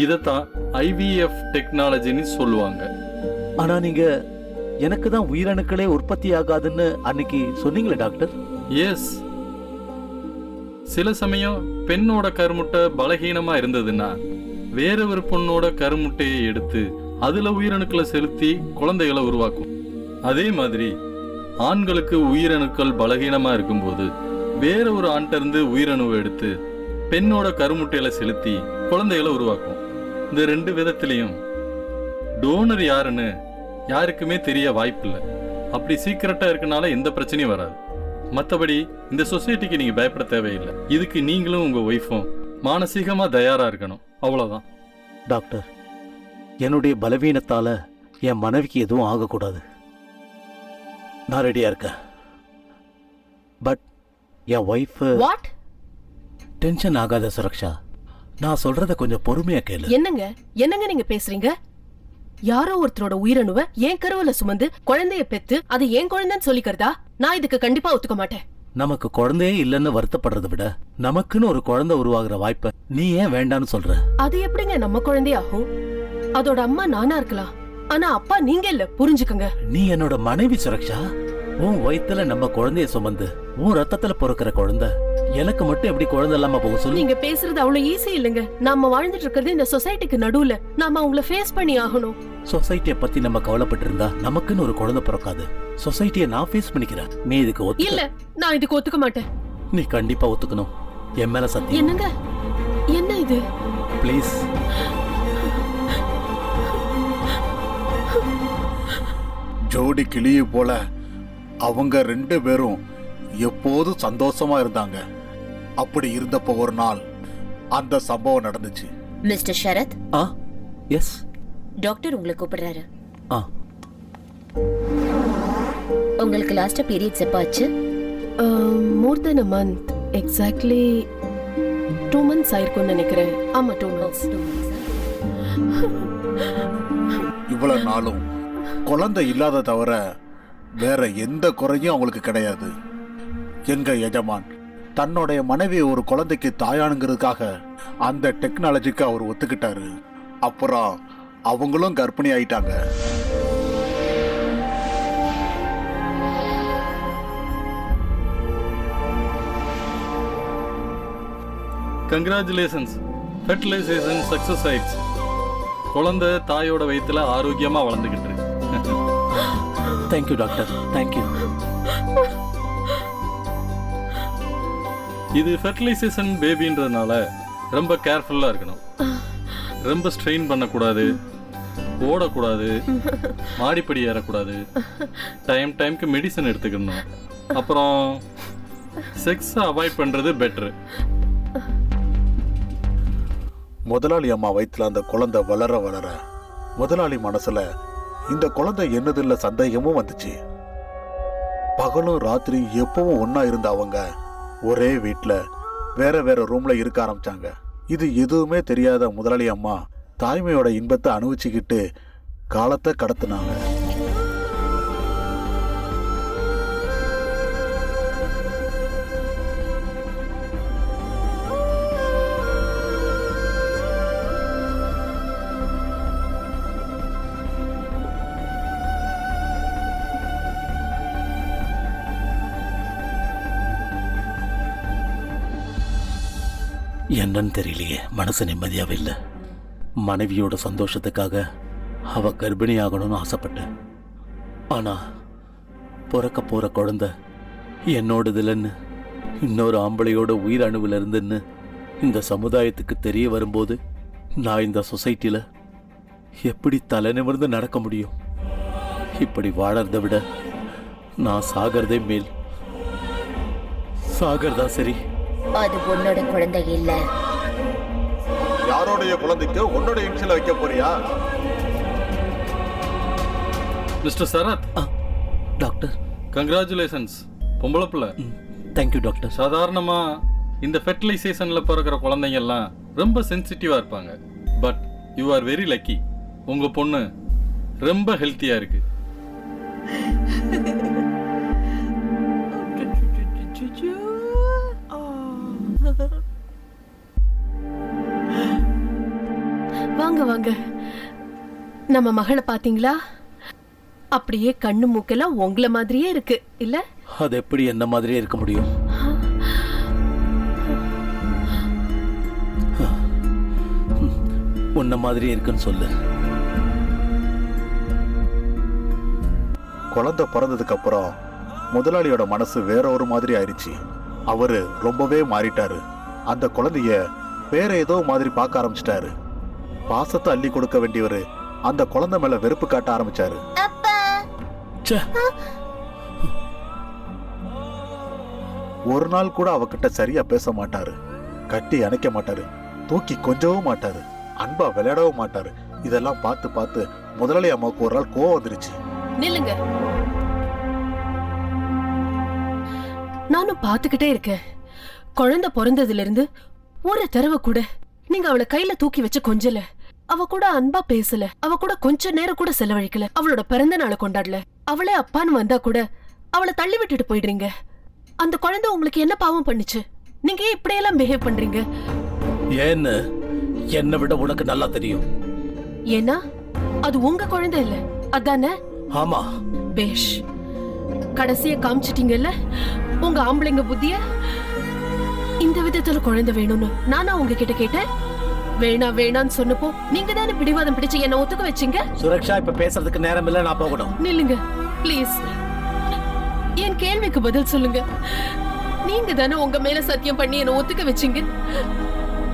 இதைத்தான் IVF டெக்னாலஜின்னு சொல்லுவாங்க. ஆனா நீங்க எனக்கு தான் உயிரணுக்களே உற்பத்தி ஆகாதுன்னு அன்னைக்கு சொன்னீங்களே டாக்டர். எஸ், சில சமயம் பெண்ணோட கருமுட்டை பலகீனமா இருந்ததுன்னா வேற ஒரு பொண்ணோட கருமுட்டையை எடுத்து அதுல உயிரணுக்களை செலுத்தி குழந்தைகளை உருவாக்கும். அதே மாதிரி ஆண்களுக்கு உயிரணுக்கள் பலகீனமா இருக்கும்போது வேற ஒரு ஆண்கிட்ட இருந்து உயிரணுவை எடுத்து பெண்ணோட கருமுட்டையில செலுத்தி குழந்தைகளை உருவாக்கும். இந்த 2 விதத்திலையும் டோனர் யாருன்னு யாருக்குமே தெரிய வாய்ப்பில்லை. அப்படி சீக்கிரட்டா இருக்கனால எந்த பிரச்சனையும் வராது. மற்றபடி இந்த சொசைட்டிக்கு நீங்க பயப்பட தேவையில்லை. இதுக்கு நீங்களும் உங்க ஒய்ஃபும் மானசீகமா தயாரா இருக்கணும், அவ்வளவுதான். டாக்டர், என்னுடைய பலவீனத்தால என் மனைவிக்கு எதுவும் ஆகக்கூடாது. நான் ரெடியா இருக்கேன். But N wife what? Tension ஆகாத சுரக்ஷா, நான் சொல்றத கொஞ்சம் பொறுமையா கேளு. என்னங்க நீங்க பேசுறீங்க? யாரோ ஒருத்தரோட உயிரணுவை என் கருவுல சுமந்து குழந்தைய பெத்து அது என் குழந்தைன்னு சொல்லிக்கிறதா? நான் இதுக்கு கண்டிப்பா ஒத்துக்க மாட்டேன். நமக்கு குழந்தையே இல்லைன்னு வருத்தப்படுறதை விட நமக்குன்னு ஒரு குழந்தை உருவாகிற வாய்ப்பை நீ ஏன் வேண்டான்னு சொல்ற? அது எப்படிங்க நம்ம குழந்தையாகும்? அதோட அம்மா நானா இருக்கலாம், ஆனா அப்பா நீங்க இல்ல, புரிஞ்சுக்கங்க. நீ என்னோட மனைவி சுரக்ஷா. உன் வயித்துல நம்ம குழந்தைய சுமந்து உன் ரத்தத்துல பிறக்கிற குழந்தை எனக்கு மட்டும் எப்படி குழந்தை இல்லாம போக சொல்லு? நீங்க பேசுறது அவ்வளவு ஈஸி இல்லைங்க. நாம வாழ்ந்துட்டு இருக்கிறது இந்த சொசைட்டிக்கு நடுவுல. நாம அவங்கள ஃபேஸ் பண்ணி ஆகணும். சொசைட்டிய பத்தி நம்ம கவலைப்பட்டு இருந்தா நமக்குன்னு ஒரு குழந்தை பிறக்காது. சொசைட்டிய நான் ஃபேஸ் பண்ணிக்கிறேன். நீ இதுக்கு ஒத்துக்க? இல்ல, நான் இதுக்கு ஒத்துக்க மாட்டேன். நீ கண்டிப்பா ஒத்துக்கணும். என் மேல சத்தியம். என்னங்க, என்ன இது? ப்ளீஸ். ஜோடி கிளியை போல அவங்க 2 பேரும் எப்போதும் சந்தோஷமா இருந்தாங்க. அப்படி இருந்தப்போ ஒரு நாள் அந்த சம்பவம் நடந்துச்சு. மிஸ்டர் ஷரத், எஸ் டாக்டர் உங்களை கூப்பிடுறாரு. உங்களுக்கு லாஸ்டா பீரியட்ஸ் எப்ப ஆச்சு? மோர் தென் a month. எக்ஸாக்ட்லி 2 months ஆயிருக்கும்னு நினைக்கிறேன். ஆமா, 2 months. இவ்வளவு நாளும் குழந்தை இல்லாத தவிர வேற எந்த குறையும் அவங்களுக்கு கிடையாது. எங்க எஜமான் தன்னுடைய மனைவி ஒரு குழந்தைக்கு தாயானுங்கிறதுக்காக அந்த டெக்னாலஜிக்கு அவர் ஒத்துக்கிட்டாரு. அப்புறம் அவங்களும் கர்ப்பிணி ஆயிட்டாங்க. கங்க்ராச்சுலேஷன்ஸ், ஃபெர்டிலைசேஷன் சக்சஸ் ஆயிடுச்சு. குழந்தை தாயோட வயித்துல ஆரோக்கியமா வளர்ந்துகிட்டு இருக்கு. Thank you doctor, thank you. இது ஃபெர்டிலைசேஷன் பேபின்றதுனால ரொம்ப கேர்ஃபுல்லா இருக்கணும். ரொம்ப ஸ்ட்ரெயின் பண்ணக்கூடாது, ஓடக்கூடாது, மாடிப்படி ஏறக்கூடாது, டைம்க்கு மெடிசன் எடுத்துக்கணும். அப்புறம் செக்ஸை அவாய்ட் பண்றது பெட்ரு. முதலாளி அம்மா வயிற்றுல அந்த குழந்தை வளர வளர முதலாளி மனசுல இந்த குழந்தை என்னதில்ல சந்தேகமும் வந்துச்சு. பகலும் ராத்திரி எப்பவும் ஒன்னா இருந்த அவங்க ஒரே வீட்டுல வேற வேற ரூம்ல இருக்க ஆரம்பிச்சாங்க. இது எதுவுமே தெரியாத முதலாளி அம்மா தாய்மையோட இன்பத்தை அனுபவிச்சுக்கிட்டு காலத்தை கடத்தினாங்க. என்னன்னு தெரியலையே, மனசு நிம்மதியாவே இல்லை. மனைவியோட சந்தோஷத்துக்காக அவ கர்ப்பிணி ஆகணும்னு ஆசைப்பட்டேன். ஆனா பிறக்க போற குழந்தை என்னோடதுலன்னு, இன்னொரு ஆம்பளையோட உயிர் அணுவில் இருந்துன்னு இந்த சமுதாயத்துக்கு தெரிய வரும்போது நான் இந்த சொசைட்டில எப்படி தலை நிமிர்ந்து நடக்க முடியும்? இப்படி வாழறதை விட நான் சாகிறதே மேல். சாகிறதா சரி. அது உன்னோட குழந்தை இல்ல. யாரோடைய குழந்தைக்கு உன்னோட இன்சியல் வைக்க போறியா? மிஸ்டர் சரத். டாக்டர், கங்க்ராச்சுலேஷன்ஸ், பொம்பளை பிள்ளை. Thank you doctor. சாதாரணமா இந்த ஃபெர்டிலைசேஷன்ல பிறக்கிற குழந்தைங்க எல்லாம் ரொம்ப சென்சிட்டிவா இருப்பாங்க. But you are very lucky. உங்க பொண்ணு ரொம்ப ஹெல்த்தியா இருக்கு. வாங்க வாங்க. நம்ம மகளை பாத்தீங்களா? அப்படியே கண்ணு மூக்கெல்லாம் உங்களை மாதிரியே இருக்கு இல்ல? அது எப்படி என்ன மாதிரியே இருக்க முடியும்? உன்ன மாதிரியே இருக்குன்னு சொல்லு. குழந்தை பிறந்ததுக்கு அப்புறம் முதலாளியோட மனசு வேற ஒரு மாதிரி ஆயிடுச்சு. அவரு ரொம்பவே மாறிட்டாரு. அந்த குழந்தைய வேற ஏதோ மாதிரி பார்க்க ஆரம்பிச்சிட்டாரு. பாசத்தை அள்ளி கொடுக்க வேண்டியவரு அந்த குழந்தை மேல வெறுப்பு காட்ட ஆரம்பிச்சாரு. ஒரு நாள் கூட அவகிட்ட சரியா பேச மாட்டாரு, கட்டி அணைக்க மாட்டாரு, தூக்கி கொஞ்சவும் மாட்டாரு, அன்பா விளையாடவும் மாட்டாரு. இதெல்லாம் பார்த்து பார்த்து முதலாளி அம்மாவுக்கு ஒரு நாள் கோவம் வந்துருச்சு. நில்லுங்க. நானும் பாத்துக்கிட்டே இருக்கேன். குழந்தை பிறந்ததுல இருந்து ஒரு தடவை கூட நீங்க அவளை கையில தூக்கி வச்சு கொஞ்சல, அவ கூட அன்பா பேசல, அவ கூட கொஞ்ச நேரம் கூட செலவழிக்கல, அவளோட பிறந்த நாளை கொண்டாடல. அவளே அப்பான்னு வந்தா கூட அவளை தள்ளி விட்டுட்டு போயிடுறீங்க. அந்த குழந்தை உங்களுக்கு என்ன பாவம் பண்ணுச்சு? நீங்க ஏன் இப்படியெல்லாம் பிஹேவ் பண்றீங்க? ஏன்னு என்னை விட உனக்கு நல்லா தெரியும். ஏன்னா அது உங்க குழந்தை இல்ல, அதானே? ஆமா. பேஷ், கடைசிய காமிச்சிட்டீங்கல்ல உங்க ஆம்பளைங்க புத்திய. இந்த விதத்துல குழந்தை வேணும்னு நானா உங்ககிட்ட கேட்டேன்? வேணா வேணான்னு சொன்னப்போ நீங்க தானே பிடிவாதம் பிடிச்சு என்ன ஒத்துக்க வச்சீங்க. சுரக்ஷா, இப்ப பேசுறதுக்கு நேரம் இல்ல, நான் போகணும். நில்லுங்க ப்ளீஸ். என் கேள்விக்கு பதில் சொல்லுங்க. நீங்க தானே உங்க மேல சத்தியம் பண்ணி என்ன ஒத்துக்க வச்சீங்க.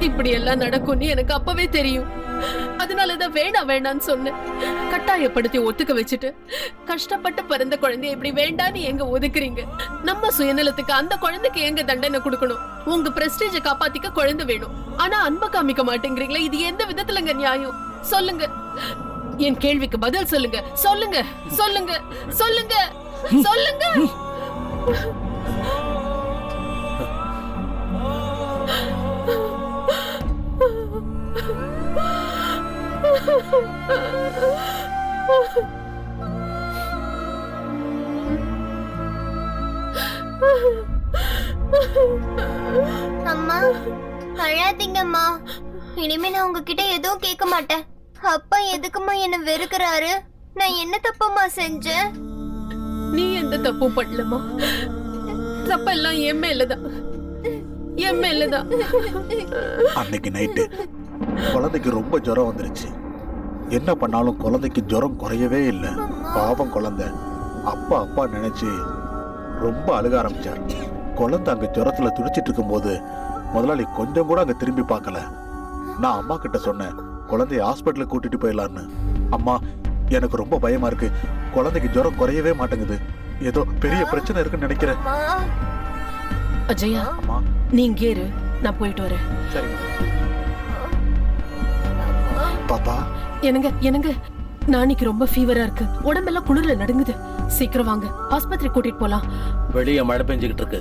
இப்படி எல்லாம் நடக்கும்னு எனக்கு அப்பவே தெரியும். அதனாலதான் வேணா வேணான்னு சொன்னேன். கட்டாயப்படுத்தி ஒத்துக்க வச்சுட்டு கஷ்டப்பட்டு பிறந்த குழந்தைய இப்படி வேண்டான்னு எங்க ஒதுக்குறீங்க? நம்ம சுயநலத்துக்கு அந்த குழந்தைக்கு எங்க தண்டனை கொடுக்கணும்? உங்க பிரஸ்டீஜ காப்பாத்திக்க குழந்தை வேணும், ஆனா அன்பை காமிக்க மாட்டேங்கிறீங்களா? இது எந்த விதத்துலங்க நியாயம்? சொல்லுங்க. என் கேள்விக்கு பதில் சொல்லுங்க. சொல்லுங்க சொல்லுங்க சொல்லுங்க சொல்லுங்க. அம்மா அழாதீங்கம்மா. இனிமே நான் உங்ககிட்ட எதுவும் கேட்க மாட்டேன். அப்பா எதுக்குமா என்ன வெறுக்கிறாரு? நான் என்ன தப்பம்மா செஞ்சேன்? நீ எந்த தப்பும் பண்ணலமா. தப்பெல்லாம் என் மேலதான், என் மேலதான். அன்னைக்கு நைட்டு குழந்தைக்கு ரொம்ப ஜுரம் வந்துருச்சு. என்ன பண்ணாலும் குழந்தைக்கு ஜுரம் குறையவே இல்லை. பாவம் குழந்தை அப்பா அப்பா நினைச்சு ரொம்ப அழுக ஆரம்பிச்சார். குழந்தை அங்க ஜுரத்துல துடிச்சிட்டு இருக்கும் போது முதலாளி கொஞ்சம் கூட அங்க திரும்பி பார்க்கல. நான் அம்மா கிட்ட சொன்னேன், குழந்தைய ஹாஸ்பிட்டலுக்கு கூட்டிட்டு போயிடலான்னு. அம்மா, எனக்கு ரொம்ப பயமா இருக்கு, குழந்தைக்கு ஜுரம் குறையவே மாட்டேங்குது, ஏதோ பெரிய பிரச்சனை இருக்குன்னு நினைக்கிறேன். அஜயா, நீங்க இரு, நான் போயிட்டு வரேன். சரி பாப்பா. எனக்கு நாளைக்கு ரொம்ப ஃபீவரா இருக்கு, உடம்பெல்லாம் குளிர்ல நடுங்குது. சீக்கிரம் வாங்க, ஆஸ்பத்திரி கூட்டிட்டு போலாம். வெளியே மழை பெஞ்சுக்கிட்டு இருக்கு,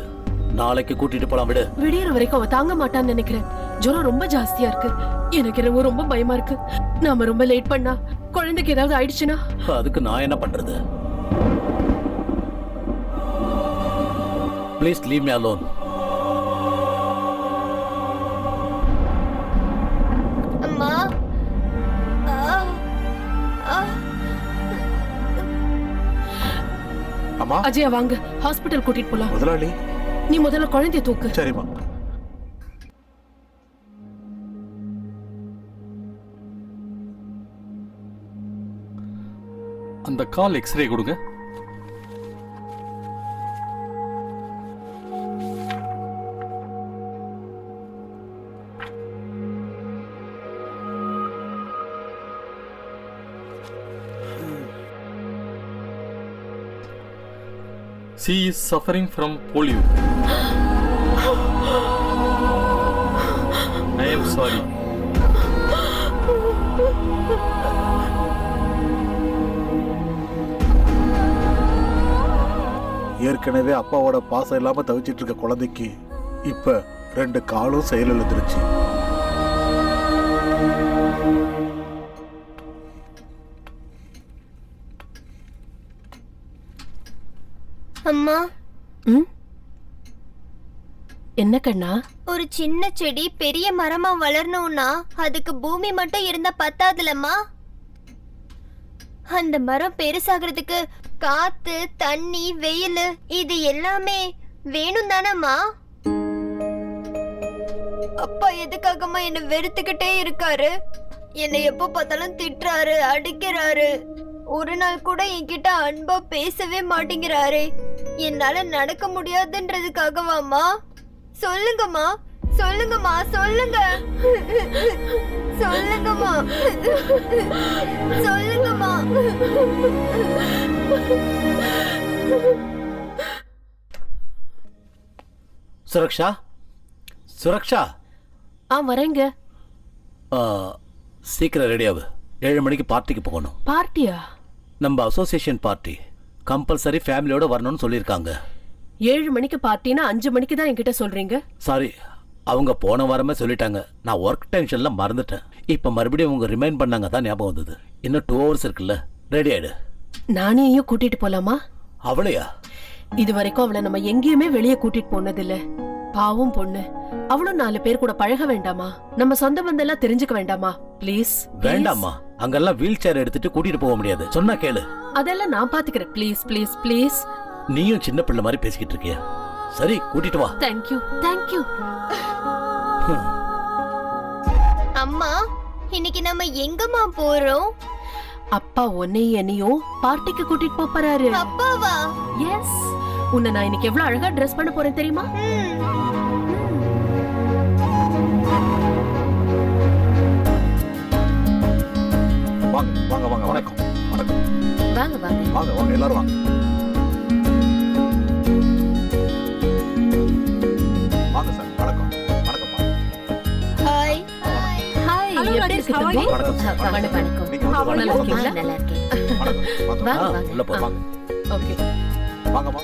நாளைக்கு கூட்டிட்டு போலாம். விடு. விடியற வரைக்கும் அவ தாங்க மாட்டான்னு நினைக்கிறேன். ஜுரம் ரொம்ப ஜாஸ்தியா இருக்கு. எனக்கு என்னவோ ரொம்ப பயமா இருக்கு. நாம ரொம்ப லேட் பண்ணா குழந்தைக்கு ஏதாவது ஆயிடுச்சுன்னா அதுக்கு நான் என்ன பண்றது? Please leave me alone. அம்மா. அம்மா. அஜயா வாங்க, ஹாஸ்பிடல் கூட்டிட்டு போலாம். முதலாளி, நீ முதல்ல குழந்தைய தூக்கு. சரிம்மா. அந்த கால் எக்ஸ்ரே கொடுங்க. She is suffering from polio. I am sorry. ஏற்கனவே அப்பாவோட பாசம் இல்லாம தவிச்சிட்டு இருக்க குழந்தைக்கு இப்ப 2 காலும் செயலிழந்துருச்சு. அம்மா, என்ன கண்ணா? ஒரு சின்ன செடி பெரிய மரமா வளரணும்னா அதுக்கு பூமி மட்டும் இருந்தா பத்தாதுலம்மா. அந்த மரம் பெருசாகிறதுக்கு காத்து, தண்ணி, வெயில் இது எல்லாமே வேணும் தானம்மா? அப்பா எதுக்காகம்மா என்ன வெறுத்துக்கிட்டே இருக்காரு? என்னை எப்போ பார்த்தாலும் திட்டுறாரு, அடிக்கிறாரு. ஒரு நாள் கூட என்கிட்ட அன்பா பேசவே மாட்டேங்கிறாரு. என்னால நடக்க முடியாதுன்றதுக்காகவாம்மா? சொல்லுங்கம்மா, சொல்லுங்கம்மா, சொல்லுங்க, சொல்லுங்கம்மா, சொல்லுங்கம்மா. சுரக்ஷா, சுரக்ஷா. வரேங்க. சீக்கிரம் ரெடியாவு. 7 மணிக்கு பார்ட்டிக்கு போகணும். பார்ட்டியா? நம்ம அசோசியேஷன் பார்ட்டி. கம்பல்சரி ஃபேமிலியோட வரணும்னு சொல்லியிருக்காங்க. 7 மணிக்கு பார்ட்டினா 5 மணிக்கு தான் என்கிட்ட சொல்றீங்க? சாரி, அவங்க போன வாரமே சொல்லிட்டாங்க. நான் ஒர்க் டென்ஷன்ல மறந்துட்டேன். இப்ப மறுபடியும் அவங்க ரிமைண்ட் பண்ணாங்க தான் ஞாபகம் வந்தது. இன்னும் 2 hours இருக்குல்ல, ரெடி ஆயிடு. நானேயும் கூட்டிட்டு போலாமா? அவளையா? இது வரைக்கும் அவளை நம்ம எங்கேயுமே வெளியே கூட்டிட்டு போனதில்ல. பாவம் பொண்ணு. அவளும் 4 பேர் கூட பழக வேண்டாமா? நம்ம சொந்த பந்தம் எல்லாம் தெரிஞ்சுக்க வேண்டாமா? ப்ளீஸ். வேண்டாமா, அங்கெல்லாம் வீல் சேர் எடுத்துட்டு கூட்டிட்டு போக முடியாது. சொன்னா கேளு. அதெல்லாம் நான் பாத்துக்கிறேன். Please please please. நீயும் சின்ன பிள்ளை மாதிரி பேசிக்கிட்டு இருக்கியா? சரி, கூட்டிட்டு வா. Thank you thank you. அம்மா, இன்னைக்கு நம்ம எங்கம்மா போறோம்? அப்பா உன்னையும் என்னையும் பார்ட்டிக்கு கூட்டிட்டு போறாரு. அப்பாவா? எஸ். உன்னை நான் இன்னைக்கு எவ்வளவு அழகா ட்ரெஸ் பண்ண போறேன் தெரியுமா? வாங்க வாங்க வாங்க. வணக்கம் வணக்கம். வாங்க வாங்க வாங்க வாங்க, எல்லாரும் வாங்க. வாங்க சார். வணக்கம் வணக்கம்மா. ஹாய். ஹாய். எப்படி இருக்கு தம்பி? வணக்கம் சார். வணக்கம். நீங்க வந்து நல்லா இருக்கீங்களா? நல்லா இருக்கேன். வணக்கம் வாங்க. வாங்க வாங்க. உள்ள போ. வாங்க ஓகே. வாங்கம்மா.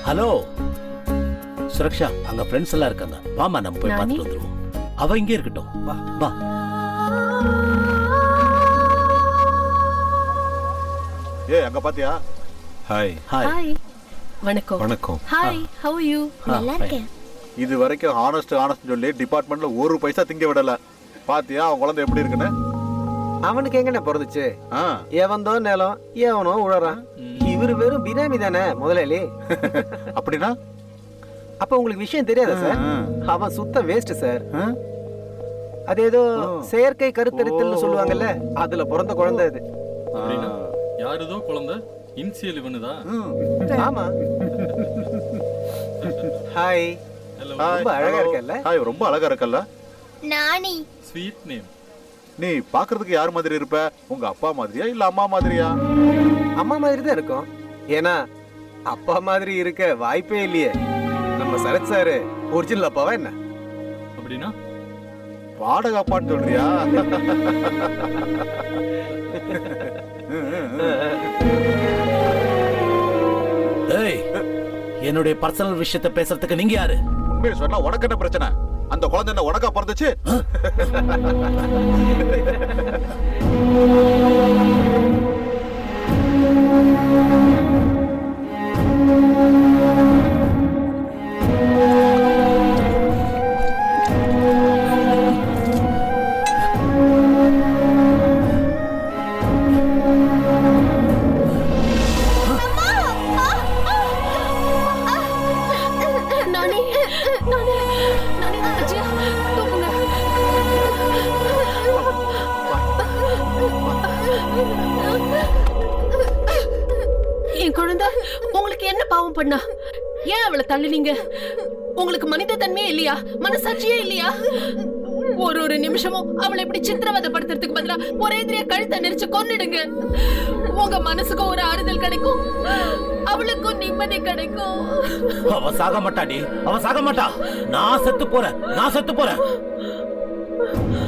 ஹலோ சுரக்ஷா, அங்க ஃப்ரெண்ட்ஸ் எல்லாம் இருக்காங்க. வாமா, நம்ம போய் பார்த்துட்டு வந்துருவோம். அவ இங்கே இருக்கட்டும். வா வா. அங்க பாத்தியா? ஹாய். ஹாய். வணக்கம். வணக்கம். ஹாய். How are you? நல்லா இருக்கேன். இது வரைக்கும் ஹானஸ்ட் சொல்லி டிபார்ட்மெண்ட்ல 1 பைசா திங்க விடல. பாத்தியா அவன் குழந்தை எப்படி இருக்குன்னு? அவனுக்கு எங்கண்ணே பிறந்துச்சு? எவன்தோ நிலம் எவனோ உழறான். இவரு வெறும் பினாமி தானே முதலாளி. அப்படின்னா அப்ப உங்களுக்கு விஷயம் தெரியாதா சார்? அவன் சுத்த வேஸ்ட் சார். அது ஏதோ செயற்கை கருத்தரித்தல்னு சொல்லுவாங்கல்ல, அதுல பிறந்த குழந்தை இது. அப்படின்னா யாருதோ குழந்தை இன்சியல் இவனுதா? ஆமா. ஹாய். ஹலோ. ரொம்ப அழகா இருக்கல்ல? ஹாய், ரொம்ப அழகா இருக்கல்ல? நானி. Sweet name. நீ பாக்குறதுக்கு யார் மாதிரி இருப்ப? உங்க அப்பா மாதிரியா இல்ல அம்மா மாதிரியா? அம்மா மாதிரி தான் இருக்கும். ஏன்னா அப்பா மாதிரி இருக்க வாய்ப்பே இல்லையே. நம்ம சரத் சார் ஒரிஜினல் அப்பாவா என்ன? அப்படின்னா பாடக அப்பான்னு சொல்றியா? ஏய், என்னுடைய பர்சனல் விஷயத்தை பேசுறதுக்கு நீங்க யாரு? உண்மையை சொன்னா உனக்கு என்ன பிரச்சனை? அந்த குழந்தை என்ன உனக்கா பிறந்துச்சு? உங்களுக்கு என்ன பாவம் பண்ணா? ஏன் அவளை தள்ளுனீங்க? உங்களுக்கு மனித தன்மையே இல்லையா? மனசாட்சியே இல்லையா? ஒரு நிமிஷமும் அவளை இப்படி சித்திரவதைப்படுத்துறதுக்கு பதிலா ஒரே எதிரியா கழுத்தை நெரிச்சு கொன்னுடுங்க. உங்க மனசுக்கும் ஒரு ஆறுதல் கிடைக்கும், அவளுக்கும் நிம்மதி கிடைக்கும். அவ சாக மாட்டாடி, அவ சாக மாட்டா. நான் செத்து போறேன்.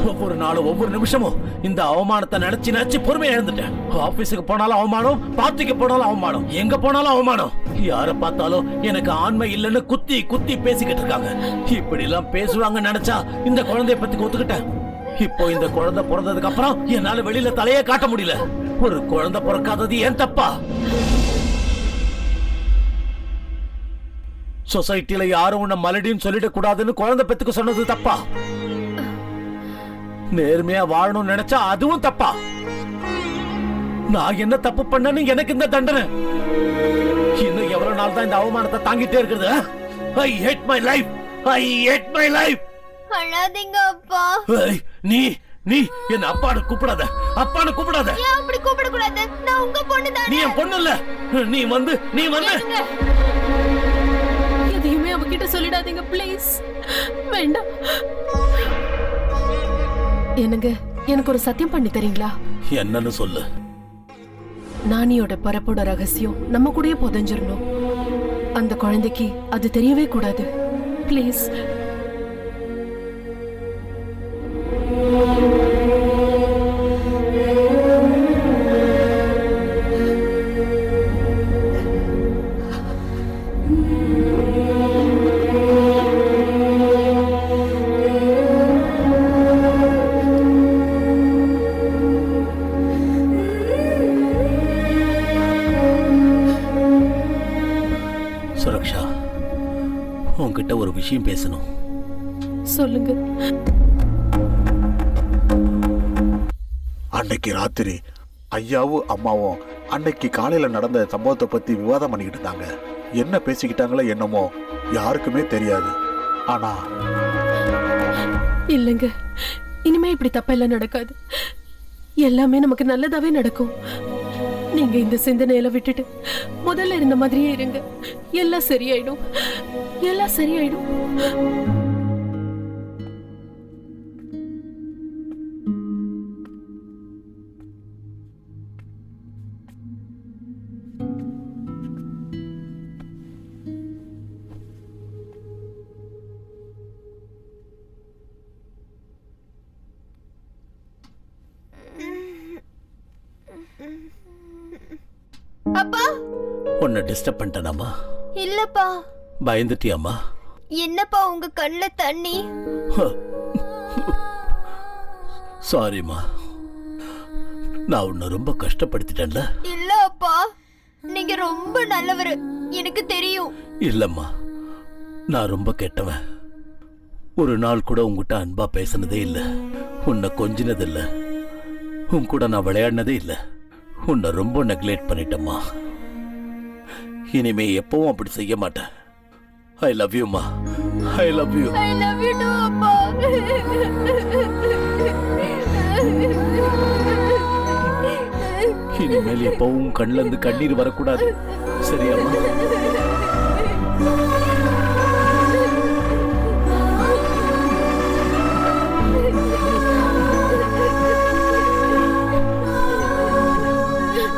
ஒவ்வொரு நாளும் ஒவ்வொரு நிமிஷமும் இந்த அவமானத்தை நினைச்சு பொறுமையை இழந்துட்டேன். ஆபீஸுக்கு போனாலும் அவமானம், பார்ட்டிக்கு போனாலும் அவமானம், எங்க போனாலும் அவமானம். யார பார்த்தாலும் எனக்கு ஆண்மை இல்லைன்னு குத்தி பேசிக்கிட்டு இருக்காங்க. இப்படி எல்லாம் பேசுவாங்க நினைச்சா இந்த குழந்தைய பத்தி ஒத்துக்கிட்டேன். இப்போ இந்த குழந்தை பிறந்ததுக்கு அப்புறம் என்னால வெளியில தலையே காட்ட முடியல. ஒரு குழந்தை பிறக்காதது ஏன் தப்பா? சொசைட்டில யாரும் உன்னை மலடின்னு சொல்லிட கூடாதுன்னு குழந்தை பெத்துக்கு சொன்னது தப்பா? நேர்மையா வாழணும்னு நினைச்சா அதுவும் தப்பா? நான் என்ன தப்பு பண்ணேன்னு எனக்கு இந்த தண்டனை? இன்னும் எவ்வளவு நாள் தான் இந்த அவமானத்தை தாங்கிட்டே இருக்குது? I hate my life. அழாதீங்க அப்பா. நீ என்ன அப்பான்னு கூப்பிடாத. ஏன் அப்படி கூப்பிட கூடாது? நான் உங்க பொண்ணு தானே. நீ என் பொண்ணு இல்ல. நீ வந்து எதையுமே அவகிட்ட சொல்லிடாதீங்க ப்ளீஸ். வேண்டாம். எனக்கு ஒரு சத்தியம் பண்ணி தரீங்களா? என்னன்னு சொல்லு. நானியோட பரப்போட ரகசியம் நம்ம கூடயே புதைஞ்சிரணும். அந்த குழந்தைக்கு அது தெரியவே கூடாது. ப்ளீஸ். சுரக்ஷா, உன்கிட்ட ஒரு விஷயம் பேசணும். சொல்லுங்க. அன்னைக்கு ராத்திரி ஐயாவும் அம்மாவும் அன்னைக்கு காலையில நடந்த சம்பவத்தை பத்தி விவாதம் பண்ணிக்கிட்டு இருந்தாங்க. என்ன பேசிக்கிட்டாங்களோ என்னமோ யாருக்குமே தெரியாது. ஆனா இல்லங்க, இனிமே இப்படி தப்பெல்லாம் நடக்காது. எல்லாமே நமக்கு நல்லதாவே நடக்கும். நீங்க இந்த சிந்தனையில விட்டுட்டு முதல்ல இருந்த மாதிரியே இருங்க. எல்லாம் சரியாயிடும். அப்பா, உன்னை டிஸ்டர்ப் பண்ணிட்டேனாமா? இல்லப்பா. பயந்துட்டியாமா? என்னப்பா உங்க கண்ணுல தண்ணி? சாரிமா, நான் உன்னை ரொம்ப கஷ்டப்படுத்திட்டேன்ல. இல்ல அப்பா, நீங்க ரொம்ப நல்லவரு, எனக்கு தெரியும். இல்லம்மா, நான் ரொம்ப கெட்டவன். ஒரு நாள் கூட உங்ககிட்ட அன்பா பேசினதே இல்ல, உன்னை கொஞ்சினது இல்ல, உன் கூட நான் விளையாடினதே இல்ல. உன்னை ரொம்ப நெக்லெக்ட் பண்ணிட்டேம்மா. இனிமே எப்பவும் அப்படி செய்ய மாட்டேன். ஐ லவ் யூ மா. I love you. I love you to அப்பா. இனிமேல் எப்பவும் கண்ணுல இருந்து கண்ணீர் வரக்கூடாது, சரியாமா?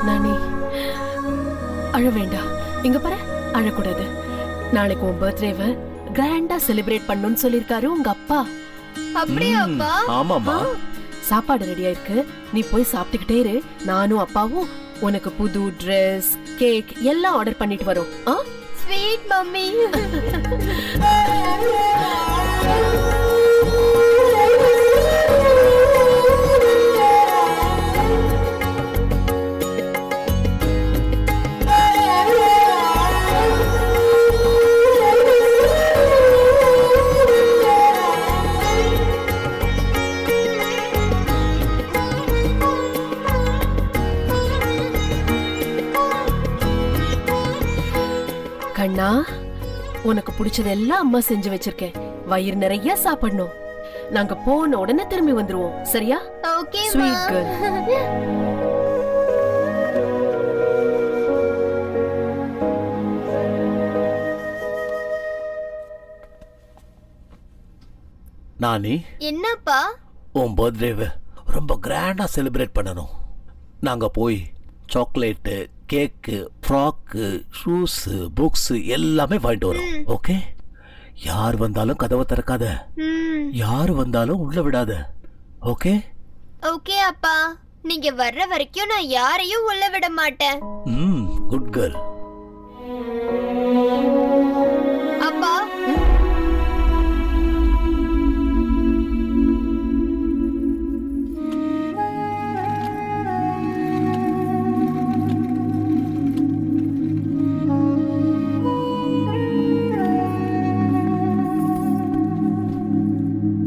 நானே அழ வேண்டாம். இங்க பாரு, அழக்கூடாது. நாளைக்கு உன் பர்த்டேவை கிராண்டா செலிப்ரேட் பண்ணணும்னு சொல்லிருக்காரு உங்க அப்பா. அப்படியே அப்பா? ஆமாமா. சாப்பாடு ரெடியா இருக்கு, நீ போய் சாப்பிட்டுக்கிட்டே இரு. நானும் அப்பாவும் உனக்கு புது ட்ரெஸ், கேக் எல்லாம் ஆர்டர் பண்ணிட்டு வரோம். Sweet mummy. கண்ணா, உனக்கு பிடிச்சதெல்லாம் அம்மா செஞ்சு வச்சிருக்கேன். வயிறு நிறைய சாப்பிடணும். நாங்க போன உடனே திரும்பி வந்துருவோம், சரியா? ஓகே மா. Sweet girl. நானி, என்னப்பா? உன் பர்த்டேவை ரொம்ப கிராண்டா செலிப்ரேட் பண்ணணும். நாங்க போய் சாக்லேட்டு, கேக்கு, ஃப்ராக்கு, ஷூஸு, புக்ஸ் எல்லாமே வாங்கிட்டு வரோம். ஓகே? யார் வந்தாலும் கதவை திறக்காத, யார் வந்தாலும் உள்ள விடாத. ஓகே? ஓகே அப்பா, நீங்க வர்ற வரைக்கும் நான் யாரையும் உள்ள விட மாட்டேன். Good girl. அப்பா,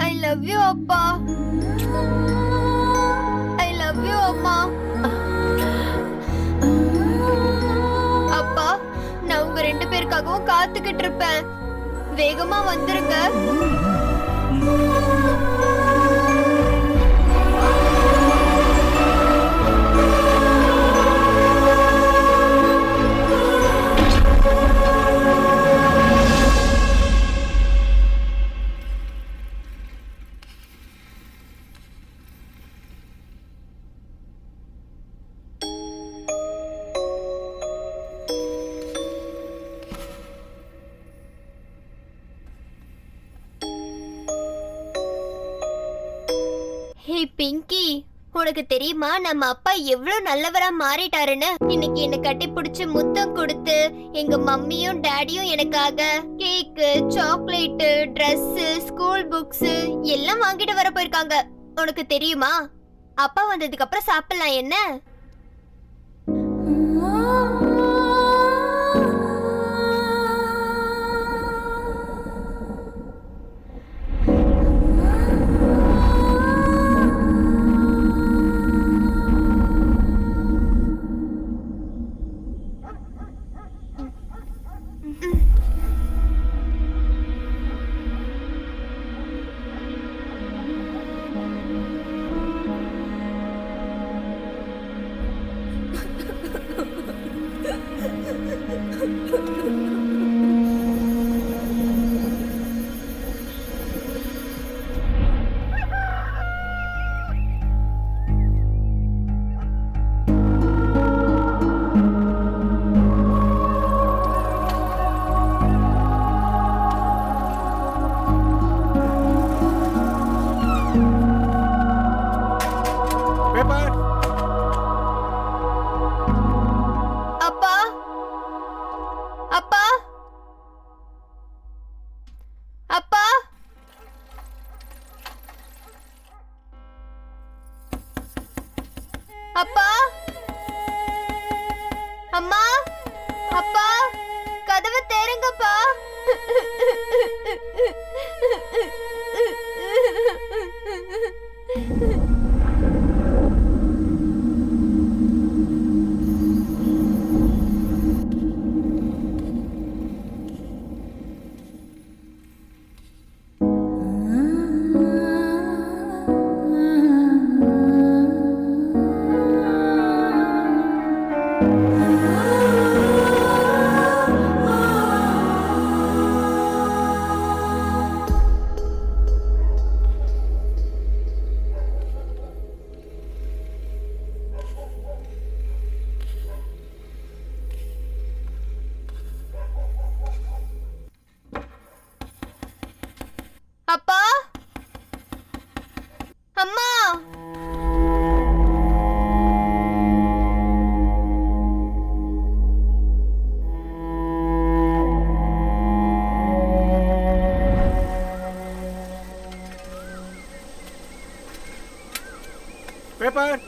ஐ லவ் யூ அப்பா. ஐ லவ் யூ அம்மா. அப்பா, நான் உங்க 2 பேருக்காகவும் காத்துக்கிட்டு இருப்பேன். வேகமா வந்துருங்க. ஹே பிங்கி, உனக்கு தெரியுமா நம்ம அப்பா எவ்வளவு நல்லவரா மாறிட்டாருன்னு? இன்னைக்கு என்ன கட்டி பிடிச்சு முத்தம் கொடுத்து எங்க மம்மியும் டாடியும் எனக்காக கேக்கு, சாக்லேட், Dress, ஸ்கூல் புக்ஸ் எல்லாம் வாங்கிட்டு வர போயிருக்காங்க. உனக்கு தெரியுமா? அப்பா வந்ததுக்கு அப்புறம் சாப்பிடலாம் என்ன? அப்பா, அப்பா, அப்பா, அப்பா, அம்மா, அப்பா, கதவை திறங்கப்பா. அப்பா, அம்மா, பேப்பர்.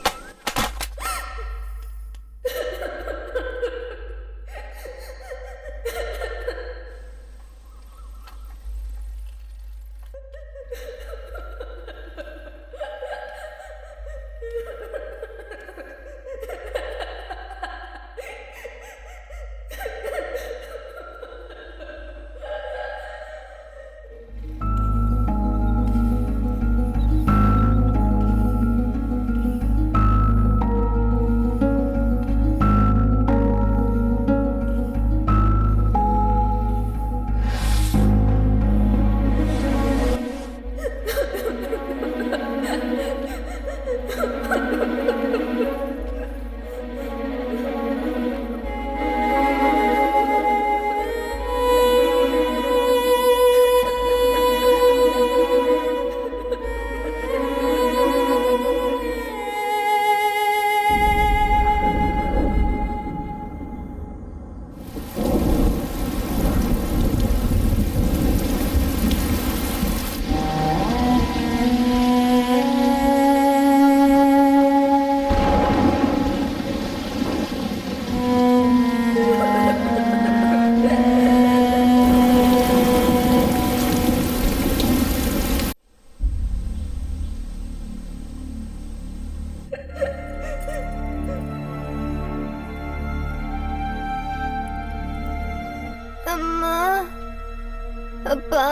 அப்பா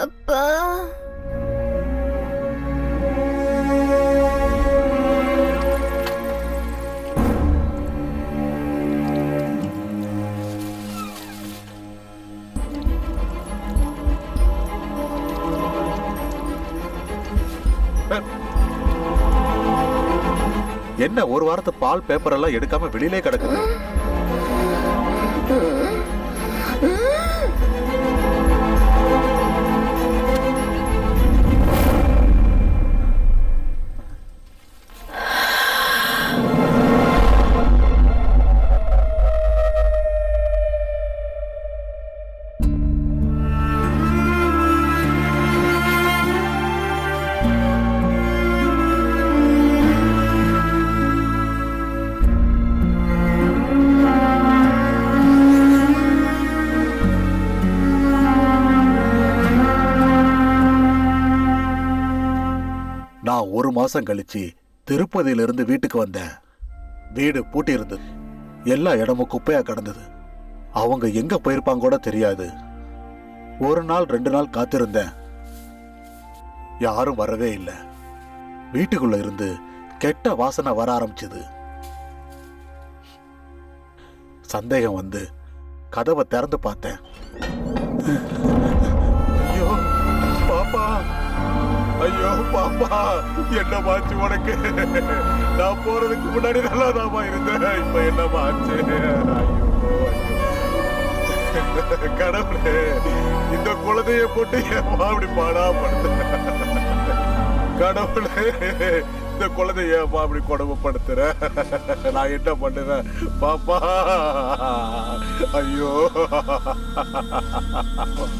அப்பா என்ன ஒரு வாரத்து பால் பேப்பர் எல்லாம் எடுக்காம வெளியிலே கிடக்குது? நான் ஒரு மாசம் கழிச்சு திருப்பதியிலிருந்து வீட்டுக்கு வந்தேன். வீடு பூட்டி இருந்தது. எல்லா இடமும் குப்பையா கிடந்தது. அவங்க எங்க போயிருப்பாங்க கூட தெரியாது. ஒரு நாள் 2 நாள் காத்திருந்தேன். யாரும் வரவே இல்லை. வீட்டுக்குள்ள இருந்து கெட்ட வாசனை வர ஆரம்பிச்சது. சந்தேகம் வந்து கதவை திறந்து பார்த்தேன். ஐயோ பாப்பா, ஐயோ பாப்பா, என்ன மாச்சு உனக்கு? நான் போறதுக்கு முன்னாடி நல்லாதாமா இருந்தேன். இப்ப என்ன மாச்சு? கடவுளே, இந்த குழந்தைய போட்டு ஏமா அப்படி பாடா படுத்த? கடவுளே, இந்த குழந்தைய ஏமா அப்படி கொடுமைப்படுத்துற? நான் என்ன பண்ணுவேன் பாப்பா? ஐயோ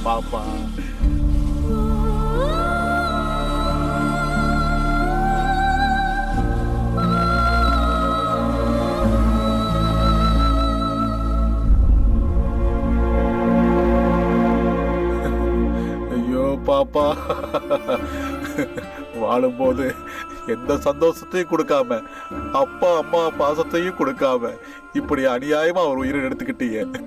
பாப்பா. பாப்பா, வாழும்போது எந்த சந்தோஷத்தையும் கொடுக்காம, அப்பா அம்மா பாசத்தையும் கொடுக்காம, இப்படி அநியாயமா ஒரு உயிரை எடுத்துக்கிட்டீங்க.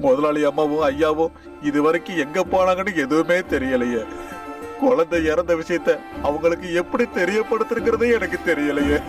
முதலாளி அம்மாவும் ஐயாவும் இது வரைக்கும் எங்க போனாங்கன்னு எதுவுமே தெரியலையே. குழந்தை இறந்த விஷயத்த அவங்களுக்கு எப்படி தெரியப்படுத்துறது எனக்கு தெரியலையே.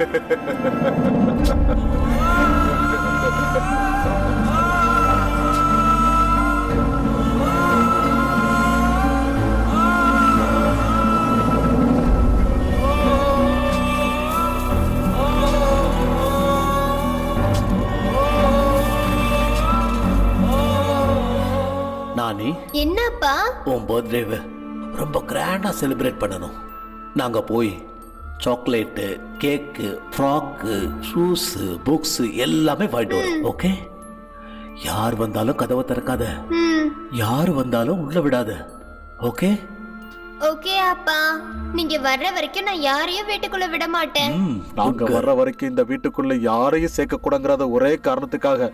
நானி, என்னப்பா? உன் பர்த்டேவை ரொம்ப கிராண்டா செலிப்ரேட் பண்ணணும். நாங்க போய் சாக்லேட்டு, கேக்கு, ஃப்ராக்கு, ஷூஸ், புக்ஸ் எல்லாமே வாங்கிட்டு வரோம். ஓகே? யார் வந்தாலும் கதவை திறக்காத. யார் வந்தாலும் உள்ள விடாத. ஓகே? ஓகே அப்பா. நீங்க வர்ற வரைக்கும் நான் யாரையும் வீட்டுக்குள்ள விட மாட்டேன். நாங்க வர்ற வரைக்கும் இந்த வீட்டுக்குள்ள யாரையும் சேர்க்க கூடாங்கிறத ஒரே காரணத்துக்காக,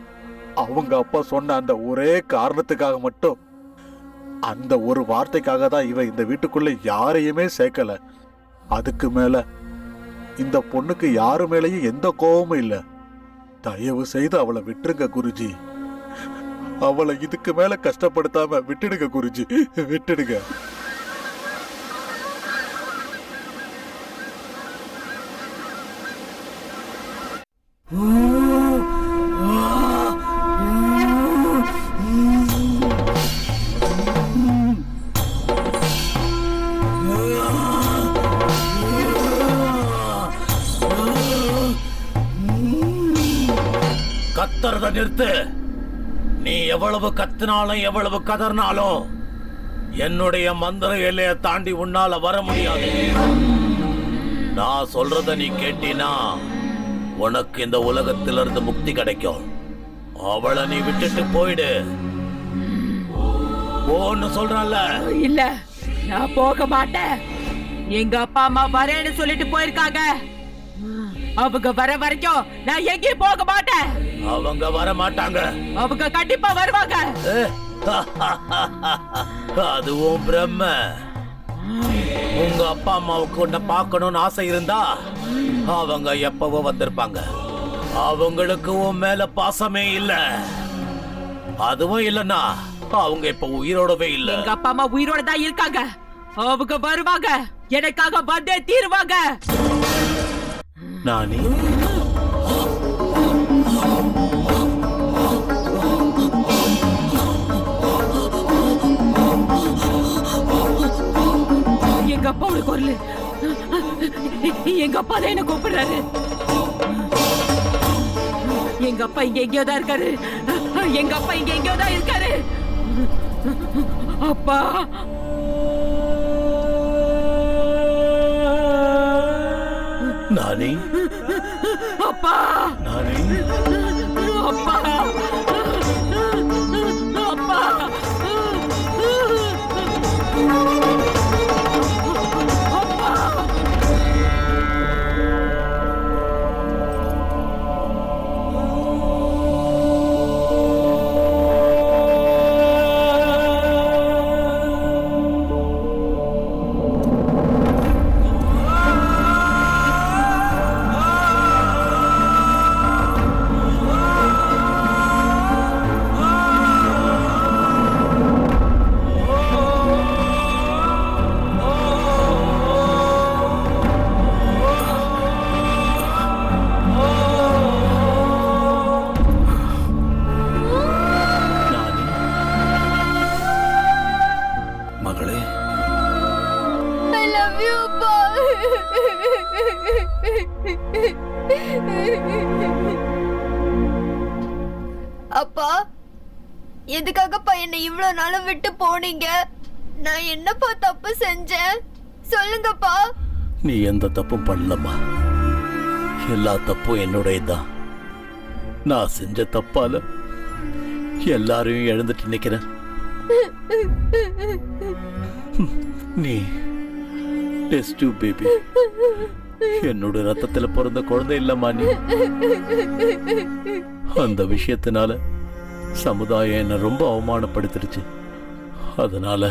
அவங்க அப்பா சொன்ன அந்த ஒரே காரணத்துக்காக மட்டும், அந்த ஒரு வார்த்தைக்காக தான் இவன் இந்த வீட்டுக்குள்ள யாரையுமே சேர்க்கல. அதுக்கு மேல இந்த பொண்ணுக்கு யாரு மேலேயும் எந்த கோபமும் இல்ல. தயவு செய்து அவளை விட்டுருங்க குருஜி. அவளை இதுக்கு மேல கஷ்டப்படுத்தாம விட்டுடுங்க குருஜி, விட்டுடுங்க. கத்துறத நிறுத்து. நீ எவ்வளவு கத்தினாலும் எவ்வளவு கதறினாலும் என்னுடைய மந்திர எல்லையை தாண்டி உன்னால வர முடியாது. நான் சொல்றத நீ கேட்டினா உனக்கு இந்த உலகத்திலிருந்து முக்தி கிடைக்கும். அவளை நீ விட்டுட்டு போயிடு. போன்னு சொல்றல. இல்ல, நான் போக மாட்டேன். எங்க அப்பா அம்மா வரேன்னு சொல்லிட்டு போயிருக்காங்க. அவங்க வர வரைக்கும் நான் எங்கேயும் போக மாட்டேன். அவங்க வர மாட்டாங்க. அவங்க கண்டிப்பா வருவாங்க. அதுவும் பிரம்ம. உங்க அப்பா அம்மாவுக்கு உன்னை பார்க்கணும்னு ஆசை இருந்தா அவங்க எப்பவோ வந்திருப்பாங்க. அவங்களுக்கு உன் மேல பாசமே இல்ல. அதுவும் இல்லன்னா அவங்க இப்ப உயிரோடவே இல்ல. எங்க அப்பா அம்மா உயிரோட தான் இருக்காங்க. அவங்க வருவாங்க, எனக்காக வந்தே தீருவாங்க. நானி, எங்க அப்பாவோட குரல், எங்க அப்பா தான் என்ன கூப்பிடுறாரு. எங்க அப்பா இங்க எங்கேயோ தான் இருக்காரு. எங்க அப்பா இங்க எங்கேயோ தான் இருக்காரு. அப்பா, நானி, அப்பா, நானி, அப்பா, அப்பா. அப்பா, எதுக்காகப்பா என்னை இவ்வளவு நாளும் விட்டு போனீங்க? நான் என்னப்பா தப்பு செஞ்சேன்? சொல்லுங்கப்பா. நீ எந்த தப்பும் பண்ணலம்மா. எல்லா தப்பும் என்னுடையதான். நான் செஞ்ச தப்பால எல்லாரையும் இழந்துட்டு நிக்கிறேன். நீ டெஸ்ட் டியூப் பேபி, என்னோட ரத்தத்துல பிறந்த குழந்தை இல்லம்மா நீ. அந்த விஷயத்தினால சமுதாயம் என்ன ரொம்ப அவமானப்படுத்திருச்சு. அதனால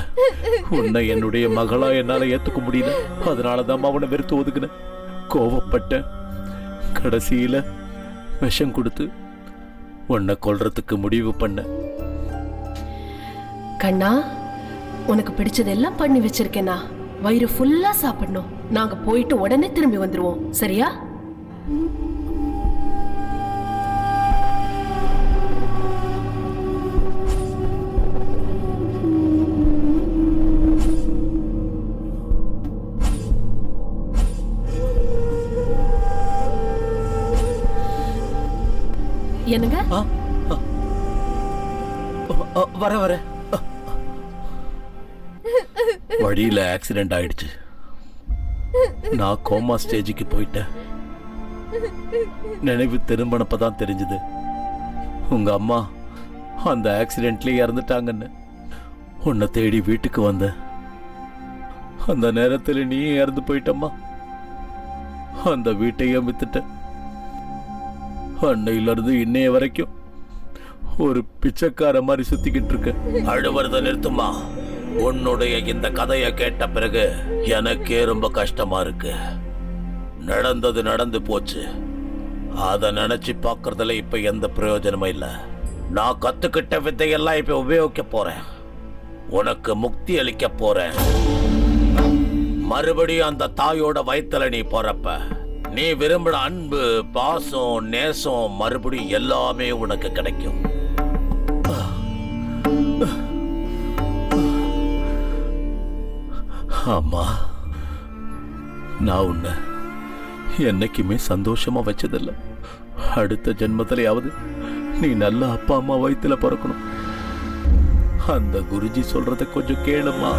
உன்னை என்னுடைய மகளா என்னால ஏத்துக்க முடியல. அதனாலதான் அவனை வெறுத்து ஒதுக்குனேன், கோவப்பட்டேன். கடைசியில விஷம் கொடுத்து உன்னை கொல்றதுக்கு முடிவு பண்ண. கண்ணா, உனக்கு பிடிச்சதெல்லாம் பண்ணி வச்சிருக்கேனா. வயிறு ஃபுல்லா சாப்பிடணும். நாங்க போயிட்டு உடனே திரும்பி வந்துருவோம், சரியா? என்னங்க? வர வர வழியில ஆக்சிடென்ட் ஆயிடுச்சு. நான் கோமா ஸ்டேஜுக்கு போயிட்டேன். நினைவு திரும்பினப்பதான் தெரிஞ்சது உங்க அம்மா அந்த ஆக்சிடென்ட்லயே இறந்துட்டாங்கன்னு. உன்னை தேடி வீட்டுக்கு வந்த அந்த நேரத்தில் நீ இறந்து போயிட்டம்மா. அந்த வீட்டையே வித்துட்ட. அன்னையில இருந்து இன்னைய வரைக்கும் ஒரு பிச்சைக்கார மாதிரி சுத்திக்கிட்டு இருக்க. அழுவறத நிறுத்துமா. உன்னுடைய இந்த கதையை கேட்ட பிறகு எனக்கே ரொம்ப கஷ்டமா இருக்கு. நடந்தது நடந்து போச்சு. அத நினைச்சு பார்க்கறதுல இப்ப எந்த பிரயோஜனமும் இல்ல. நான் கத்துக்கிட்ட வித்தையெல்லாம் இப்ப உபயோகிக்க போறேன். உனக்கு முக்தி அளிக்க போறேன். மறுபடியும் அந்த தாயோட வயித்துல நீ போறப்ப நீ விரும்பின அன்பு, பாசம், நேசம் மறுபடியும் எல்லாமே உனக்கு கிடைக்கும். ஆமா, நான் உன்னை என்னைக்குமே சந்தோஷமா வச்சதில்லை. அடுத்த ஜென்மத்திலேயாவது நீ நல்ல அப்பா அம்மா வயித்துல பிறக்கணும். அந்த குருஜி சொல்றத கொஞ்சம் கேளுமா.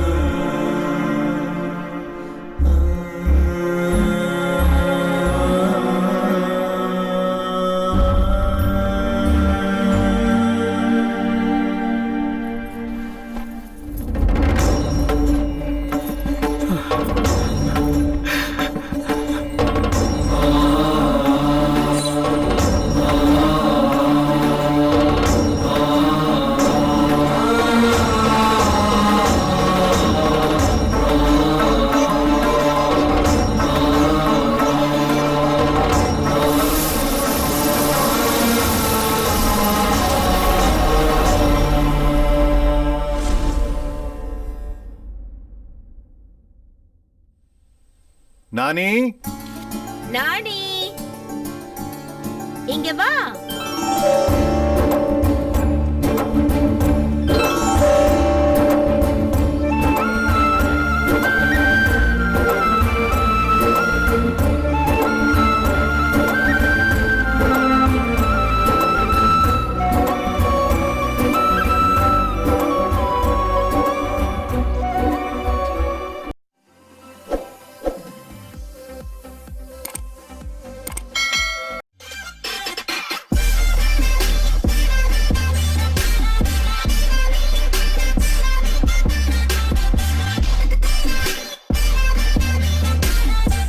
நானி நானி இங்க வா